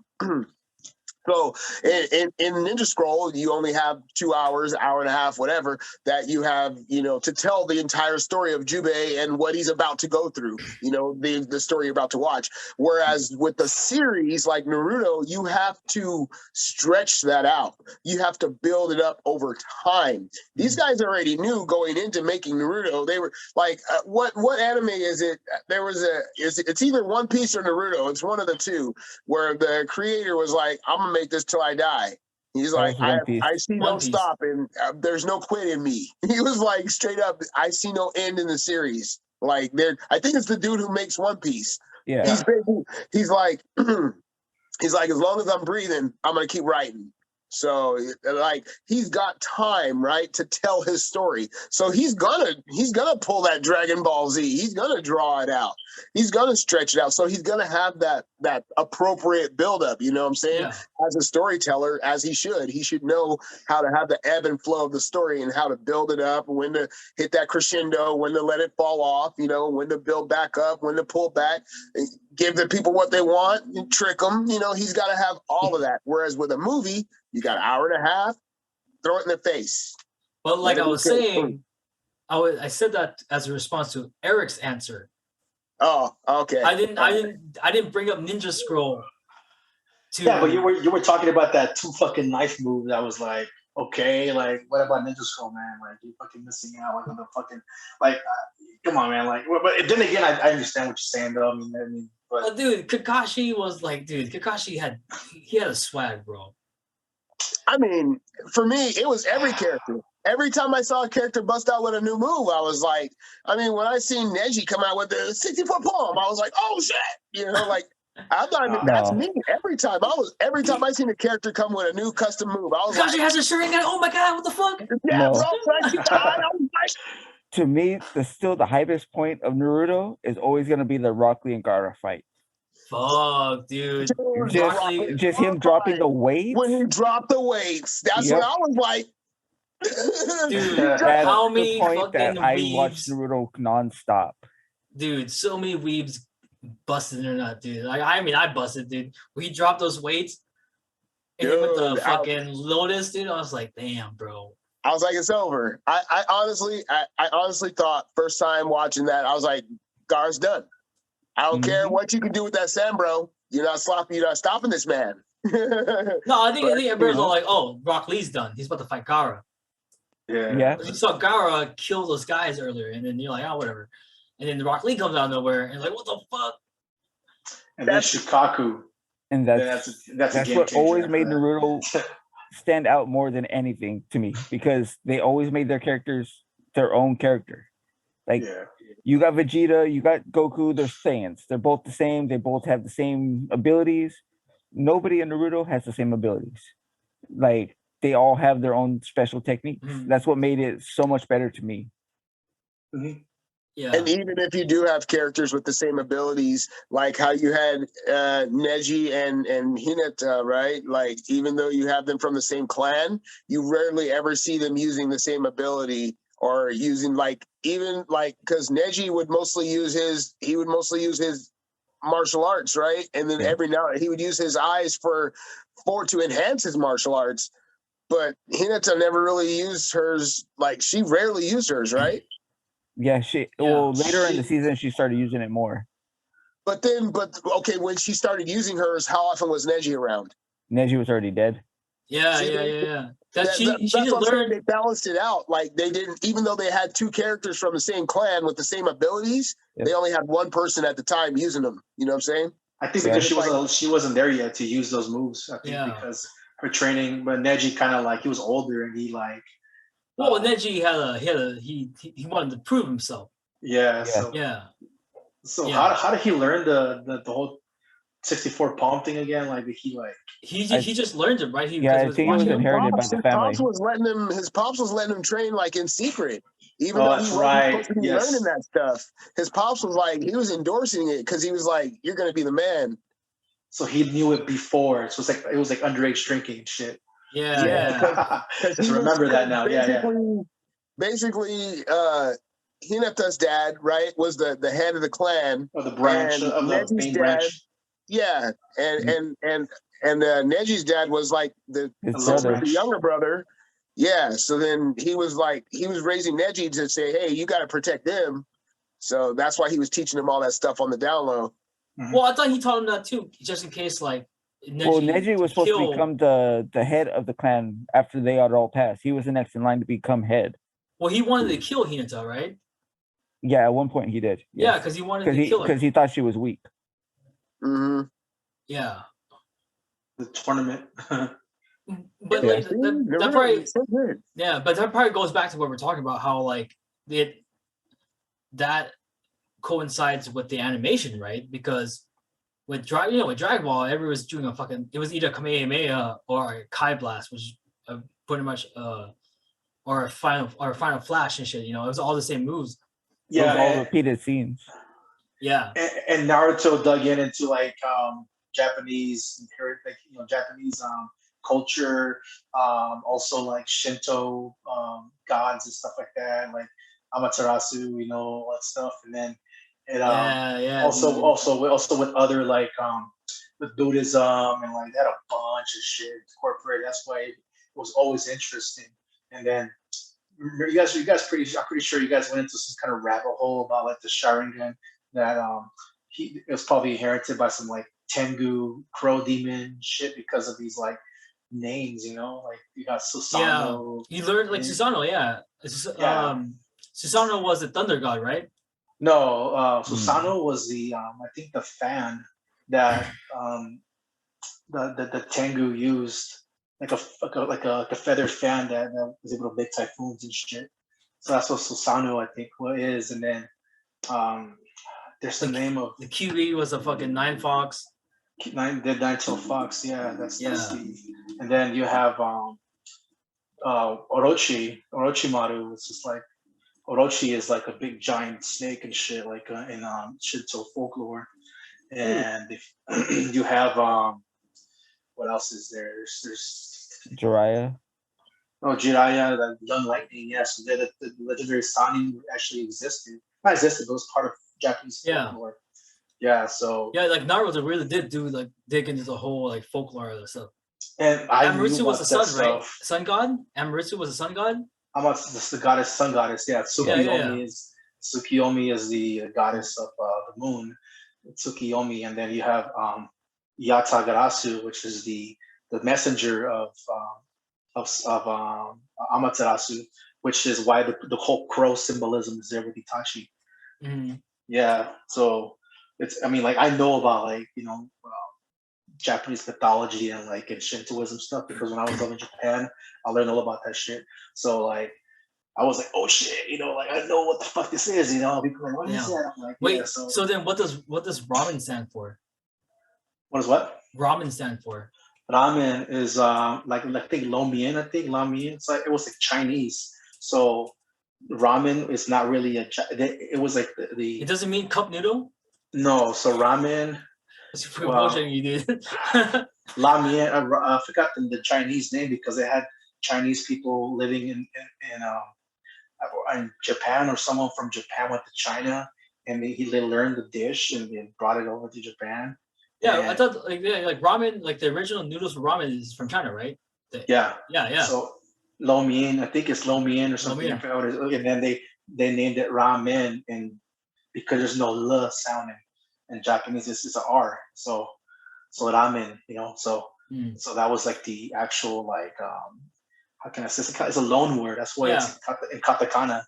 S4: So in Ninja Scroll, you only have 2 hours, hour and a half, whatever, that you have, to tell the entire story of Jubei and what he's about to go through, the story you're about to watch. Whereas with the series like Naruto, you have to stretch that out. You have to build it up over time. These guys already knew going into making Naruto, they were like, what anime is it? It's either One Piece or Naruto. It's one of the two, where the creator was like, I'm gonna make this till I die. He's like, I see no stop, and there's no quit in me. He was like, straight up, I see no end in the series. Like, I think it's the dude who makes One Piece.
S1: Yeah,
S4: he's like, as long as I'm breathing, I'm gonna keep writing. So, like, he's got time, right, to tell his story. So he's gonna pull that Dragon Ball Z. He's gonna draw it out. He's gonna stretch it out. So he's gonna have that appropriate buildup. You know what I'm saying?
S2: Yeah.
S4: As a storyteller, as he should know how to have the ebb and flow of the story and how to build it up, when to hit that crescendo, when to let it fall off. When to build back up, when to pull back, give the people what they want, and trick them. He's got to have all of that. Whereas with a movie, you got an hour and a half, throw it in their face.
S2: But like I was saying, I said that as a response to Eric's answer.
S4: Oh, okay.
S2: I didn't bring up Ninja Scroll.
S3: Yeah, but you were talking about that 2 fucking knife move. That was like, okay, like, what about Ninja Scroll, man? Like, you're fucking missing out. Like, on the fucking, like, come on, man. Like, but then again, I understand what you're saying, though. I mean, but
S2: dude, Kakashi was like, Kakashi had a swag, bro.
S4: I mean, for me, it was every character. Every time I saw a character bust out with a new move, I was like, when I seen Neji come out with the 64 palm, I was like, oh shit, like, I thought that's me. Every time I seen a character come with a new custom move, I was
S2: Kakashi has a Sharingan. Oh my god, what the fuck?
S4: Yeah,
S1: No.
S4: bro.
S1: To me, the highest point of Naruto is always gonna be the Rock Lee and Gaara fight.
S2: Fuck, dude.
S1: Just him dropping the weights.
S4: When he dropped the weights, that's what I was like.
S2: Dude,
S1: That's
S2: how
S1: the
S2: many
S1: point that
S2: fucking
S1: I
S2: weebs?
S1: watched Naruto nonstop.
S2: Dude, so many weebs busted or not, dude. Like, I busted, dude. When he dropped those weights and he went the fucking Lotus, dude, I was like, damn, bro.
S4: I was like, it's over. I honestly thought first time watching that, I was like, Gar's done. I don't care what you can do with that sand, bro. You're not stopping this man.
S2: No, I think everybody's all like, oh, Rock Lee's done. He's about to fight Gaara.
S3: Yeah.
S2: You saw Gaara kill those guys earlier, and then you're like, oh, whatever. And then Rock Lee comes out of nowhere, and like, what the fuck?
S3: And then Shikaku.
S1: And that's what always made Naruto stand out more than anything to me, because they always made their characters their own character. Like, you got Vegeta, you got Goku, they're Saiyans. They're both the same. They both have the same abilities. Nobody in Naruto has the same abilities. Like, they all have their own special techniques. That's what made it so much better to me.
S2: Yeah.
S4: And even if you do have characters with the same abilities, like how you had Neji and Hinata, right? Like, even though you have them from the same clan, you rarely ever see them using the same ability, or using because Neji would mostly use his martial arts, right? And then every now he would use his eyes to enhance his martial arts. But Hinata never really used hers. Like, she rarely used hers, right?
S1: Yeah, later in the season she started using it more.
S4: But okay, when she started using hers, how often was Neji around?
S1: Neji was already dead.
S2: Yeah,
S4: See,
S2: yeah, yeah, yeah. That she
S4: that's
S2: just
S4: what I'm saying.
S2: learned.
S4: They balanced it out. Like they didn't, even though they had two characters from the same clan with the same abilities,
S1: Yep.
S4: they only had one person at the time using them. You know what I'm saying?
S3: I think
S1: Yeah.
S3: because she wasn't there yet to use those moves. I think
S2: Yeah.
S3: because her training, but Neji kind of like he was older and he like
S2: Well, Neji he wanted to prove himself.
S3: yeah.
S1: Yeah.
S3: So
S2: Yeah.
S3: how did he learn the whole 64 palm thing again? Like did he like
S2: He just learned it, right?
S1: Yeah, I
S2: Because
S1: think it was
S2: watching
S1: inherited by
S4: His
S1: the family.
S4: pops was letting him. His pops was letting him train like in secret, even
S3: Oh,
S4: though he
S3: that's
S4: wasn't
S3: right.
S4: supposed to be
S3: Yes.
S4: learning that stuff. His pops was like, he was endorsing it because he was like, "You're gonna be the man."
S3: so he knew it before. So it was like underage drinking and shit.
S2: Yeah,
S4: Yeah,
S2: yeah.
S3: Just remember that now. Yeah.
S4: Basically, Hinata's dad, right, was the head of the clan.
S3: Or the branch
S4: And
S3: of the
S4: Neji's
S3: main
S4: dad,
S3: branch.
S4: yeah, and Neji's dad was like
S1: His
S3: little
S1: brother.
S3: branch.
S4: the younger brother. Yeah, so then he was raising Neji to say, hey, you got to protect them. So that's why he was teaching him all that stuff on the down low.
S2: Well, I thought he taught him that too, just in case like
S1: Neji was supposed to become the head of the clan after they had all passed. He was the next in line to become head.
S2: Well, he wanted to kill Hinata, right?
S1: Yeah, at one point he did.
S2: Yeah,
S1: Yes.
S2: because he wanted to kill her.
S1: Because he thought she was weak.
S4: Mm-hmm.
S2: Yeah.
S3: The tournament.
S2: But
S1: Yeah.
S2: like that probably but that probably goes back to what we're talking about, how like that coincides with the animation, right? Because with Dragon Ball, everyone was doing it was either Kamehameha or a Kai Blast, which pretty much or a final flash and shit. It was all the same moves.
S1: It was all
S3: Yeah.
S1: repeated scenes.
S2: Yeah.
S3: And Naruto dug into like Japanese Japanese culture, also like Shinto gods and stuff like that, like Amaterasu, all that stuff, and then it also with other like with Buddhism and like they had a bunch of shit incorporated. That's why it was always interesting. And then I'm pretty sure you guys went into some kind of rabbit hole about like the Sharingan that it was probably inherited by some like Tengu crow demon shit because of these like names, like you got Susanoo.
S2: Yeah, he learned like Susanoo. Yeah, Susanoo was the thunder god, right?
S3: No, Susanoo was the I think the fan that the Tengu used, like a feathered fan that was able to make typhoons and shit. So that's what Susanoo I think is, and then there's the name of
S2: the QB was a fucking nine-tailed
S3: fox. Yeah, that's the. And then you have Orochimaru. It's just like Orochi is like a big giant snake and shit, like in Shinto folklore. And if you have what else is there? There's
S1: Jiraiya.
S3: Oh, Jiraiya, the young lightning. Yes, the legendary Sanin actually existed. Not existed, but it was part of Japanese folklore. Yeah, so
S2: like Naruto really did dig into the whole like folklore of the stuff.
S3: And
S2: Amaterasu was the sun, right? Sun god. Amaterasu was the sun god.
S3: I'm about the sun goddess. Yeah, Tsukiyomi is the goddess of the moon. Tsukiyomi, and then you have Yatagarasu, which is the messenger of Amaterasu, which is why the whole crow symbolism is there with Itachi.
S2: Mm-hmm.
S3: Yeah, so I know about Japanese mythology and and Shintoism stuff because when I was living in Japan, I learned all about that shit. So I was like, oh shit, I know what the fuck this is, People are like, what is that? I'm like,
S2: wait, so then what does ramen stand for?
S3: What is what?
S2: Ramen stand for?
S3: Ramen is I think lo mein. It's it was like Chinese. So ramen is not really it was like the.
S2: It doesn't mean cup noodle.
S3: No, so ramen.
S2: You did.
S3: La Mien, I forgot the Chinese name because they had Chinese people living in Japan, or someone from Japan went to China and they learned the dish and they brought it over to Japan.
S2: Yeah, I thought like ramen, like the original noodles for ramen is from China, right?
S3: Yeah.
S2: So
S3: lo mein, I think it's lo mein or something. I forgot what it is. And then they named it ramen, and because there's no l sound in Japanese, it's an R. So ramen, So So that was like the actual like how can I say it's a loan word. That's why it's in katakana.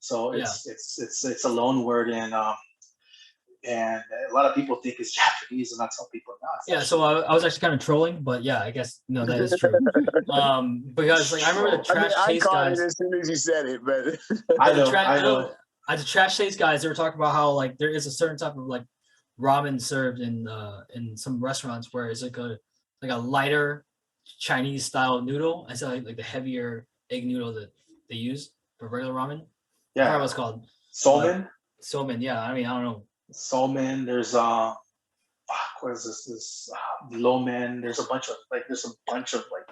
S3: So it's a loan word, and a lot of people think it's Japanese, and that's how people know.
S2: Yeah, so I was actually kind of trolling, but yeah, I guess that is true. Because like I remember the trash taste guys.
S4: It as soon as you said it, but
S3: I know.
S2: The trash taste guys, they were talking about how like there is a certain type of like ramen served in some restaurants where it's like a lighter Chinese style noodle instead of like the heavier egg noodle that they use for regular ramen.
S3: Yeah,
S2: I forgot what it's called.
S3: Somen.
S2: Yeah. I mean, I don't know.
S3: Somen. There's what is this lomen. There's a bunch of like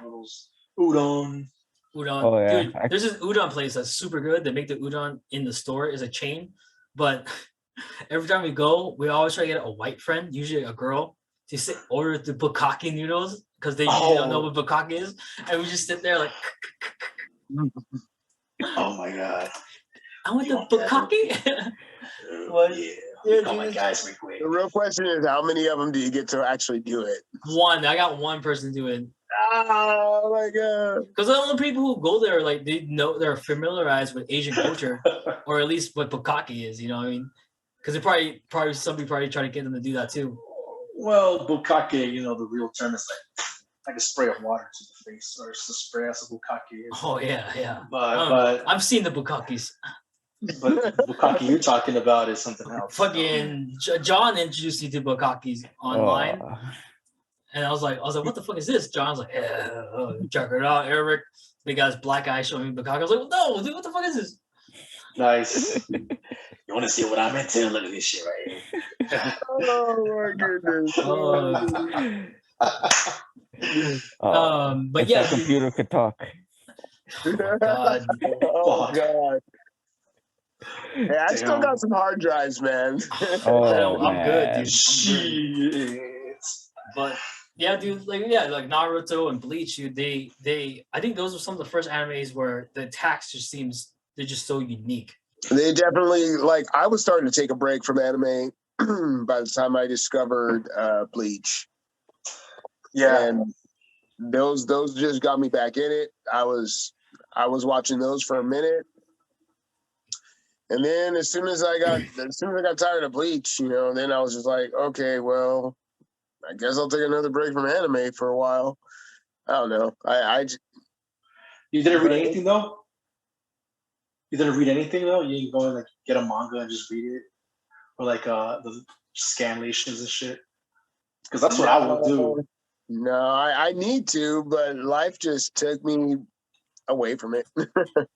S3: noodles. Udon.
S2: Oh, yeah. Dude, there's this udon place that's super good. They make the udon in the store. It's a chain, but every time we go, we always try to get a white friend, usually a girl, to order the bukkake noodles because they usually don't know what bukkake is, and we just sit there like.
S3: Oh my god!
S2: I want the bukkake.
S3: What? Yeah, call my guys real quick.
S4: The real question is, how many of them do you get to actually do it?
S2: One. I got one person to do it.
S4: Oh my god!
S2: Because all the people who go there, like they're familiarized with Asian culture, or at least what bukkake is. You know what I mean? Because they probably somebody try to get them to do that too.
S3: Well, bukkake, the real term is like a spray of water to the face, or it's a spray as a bukkake is.
S2: Oh yeah.
S3: But
S2: I've seen the bukkakes.
S3: But the bukkake you're talking about is something else.
S2: Fucking John introduced me to bukkakes online, and I was like, what the fuck is this? John's like, check it out, Erick. Big ass black eye showing me bukkake. I was like, no, dude, what the fuck is this?
S3: Nice. You want to see what I'm into? Look at this shit right here.
S4: Oh my
S3: goodness.
S2: But yeah,
S1: the computer could talk.
S2: Oh god.
S4: Oh god. Hey, I still got some hard drives, man.
S2: I'm good, dude.
S3: Shit.
S2: But yeah, dude, like Naruto and Bleach, dude, they I think those are some of the first animes where the attacks just seems they're just so unique.
S4: They definitely I was starting to take a break from anime by the time I discovered Bleach.
S3: Yeah.
S4: And those just got me back in it. I was watching those for a minute. And then as soon as I got tired of Bleach, then I was just like, okay, well, I guess I'll take another break from anime for a while. I don't know.
S3: You didn't read anything though? You didn't read anything though? You didn't go and get a manga and just read it? Or the scanlations and shit? Because that's what I will do.
S4: No, I need to, but life just took me away from it.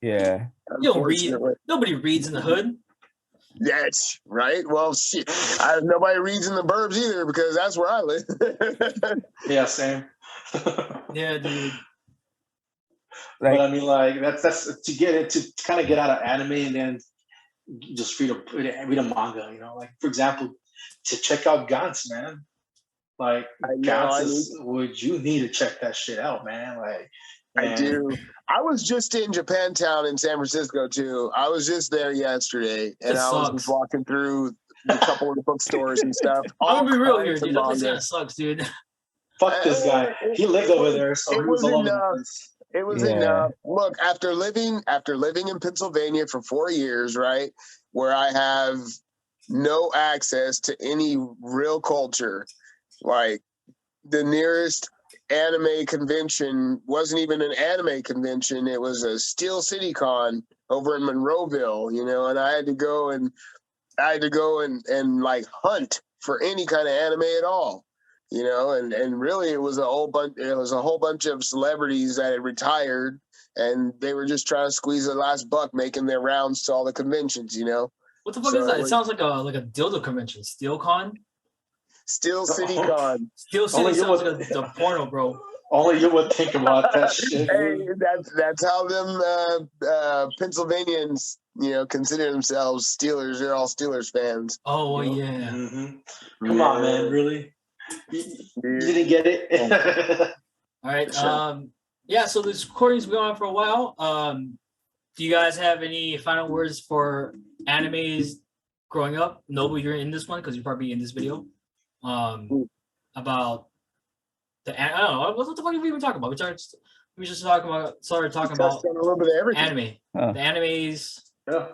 S1: Yeah.
S2: You don't read. Nobody reads in the hood.
S4: That's right. Well, shit. Nobody reads in the burbs either because that's where I live.
S3: Yeah, same.
S2: Yeah, dude.
S3: But I mean, that's to kind of get out of anime and then just read a manga. For example, to check out Gantz, man. Would you need to check that shit out, man?
S4: I do. I was just in Japantown in San Francisco too. I was just there yesterday, and I was just walking through a couple of the bookstores and stuff.
S2: I'm gonna be real here, dude. That place kind of sucks, dude.
S3: Fuck this guy. He lived over there, so
S4: it was enough. It was enough. Look, after living in Pennsylvania for 4 years, right, where I have no access to any real culture, the nearest anime convention wasn't even an anime convention. It was a Steel City Con over in Monroeville, and I had to go and hunt for any kind of anime at all, and really it was a whole bunch of celebrities that had retired and they were just trying to squeeze the last buck making their rounds to all the conventions,
S2: What the fuck is that? It sounds like a dildo convention. Steel Con?
S4: Steel City Con.
S2: Steel City sounds like a porno, bro.
S3: Only you would think about that shit.
S4: Hey, that's how them Pennsylvanians, consider themselves Steelers. They're all Steelers fans.
S2: Oh yeah.
S3: Mm-hmm. Come on, man. Really? You didn't get it?
S2: All right. Sure. So this recording's been on for a while. Do you guys have any final words for animes growing up? Noble, you're in this one because you're probably in this video. About I don't know what the fuck are we even talking about. We just started talking about
S4: Touched on a little bit of everything.
S2: anime.
S1: Huh.
S2: The animes.
S3: Yeah,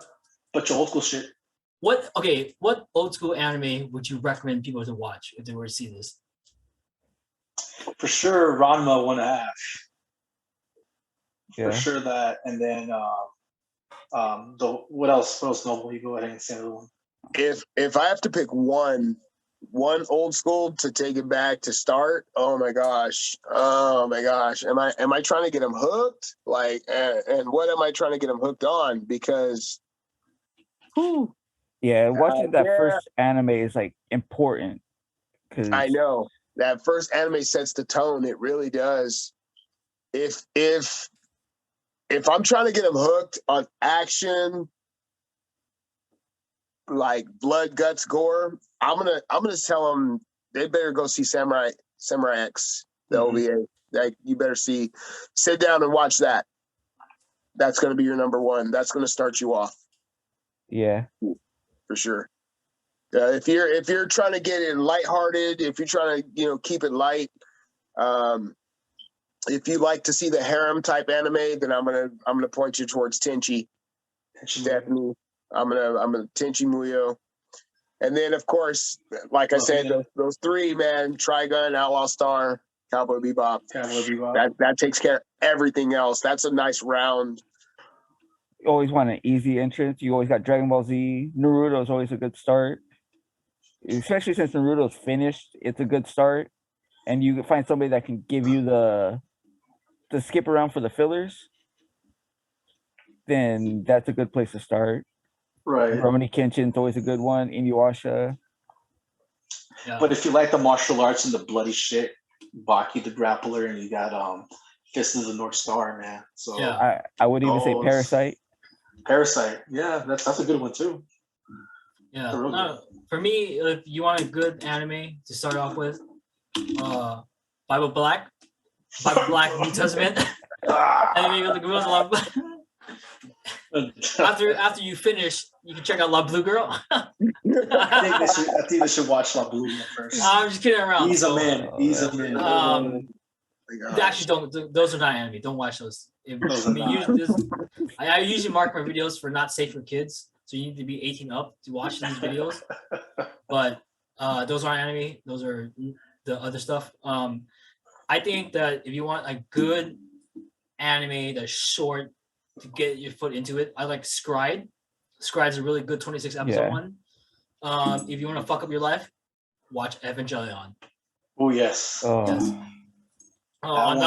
S3: bunch of old school shit.
S2: What old school anime would you recommend people to watch if they were to see this?
S3: For sure, Ranma 1.5.
S1: Yeah.
S3: For sure that, and then what else? What else? Noble, you go ahead and say another one.
S4: If I have to pick one old school to take it back to start, oh my gosh, am I trying to get them hooked? Like, and what am I trying to get them hooked on? Because, whew,
S1: Yeah, watching that
S4: yeah.
S1: first anime is like important because
S4: I know that first anime sets the tone. It really does. If I'm trying to get them hooked on action, like blood, guts, gore, I'm gonna tell them they better go see Samurai X, the OVA. Like, you better sit down and watch that. That's gonna be your number one. That's gonna start you off
S1: yeah,
S4: for sure. If you're trying to get it lighthearted, if you're trying to keep it light, if you like to see the harem type anime, then I'm gonna point you towards Tenchi. Definitely, I'm gonna Tenchi Muyo, and then of course, like I said, those three, man: Trigun, Outlaw Star, Cowboy Bebop. That takes care of everything else. That's a nice round.
S1: you always want an easy entrance. You always got Dragon Ball Z. Naruto is always a good start, especially since Naruto's finished. It's a good start, and you can find somebody that can give you the skip around for the fillers. Then that's a good place to start.
S3: Right.
S1: Romani Kenshin's always a good one. Inuyasha.
S2: Yeah.
S3: But if you like the martial arts and the bloody shit, Baki the Grappler, and you got Fist of the North Star, man. So
S2: Yeah.
S1: I would even say
S3: Those-
S1: Parasite.
S3: Parasite, yeah, that's a good one too.
S2: Yeah.
S3: Real good.
S2: For me, if you want a good anime to start off with, Bible Black, New Testament. Anime with the girls love. After you finish, you can check out La Blue Girl.
S3: I think they should watch La Blue first.
S2: I'm just kidding around.
S3: He's a man. He's a man.
S2: Actually, don't. Those are not anime. Don't watch those.
S3: Those are not.
S2: I usually mark my videos for not safe for kids, so you need to be 18 up to watch these videos. But those aren't anime. Those are the other stuff. I think that if you want a good anime that's short to get your foot into it, I like Scride. Scride's a really good 26 episode one. If you want to fuck up your life, watch Evangelion.
S3: Oh yes.
S2: Yes. On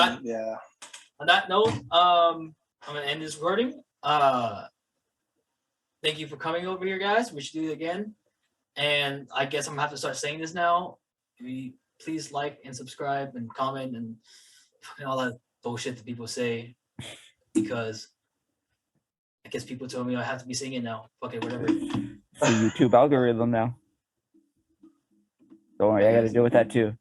S2: that note, I'm gonna end this recording. Thank you for coming over here, guys. We should do it again. And I guess I'm gonna have to start saying this now. Please like and subscribe and comment and all that bullshit that people say, because I guess people told me I have to be singing now. Fuck it, whatever.
S1: It's the YouTube algorithm now. Don't worry, I got to deal with that too.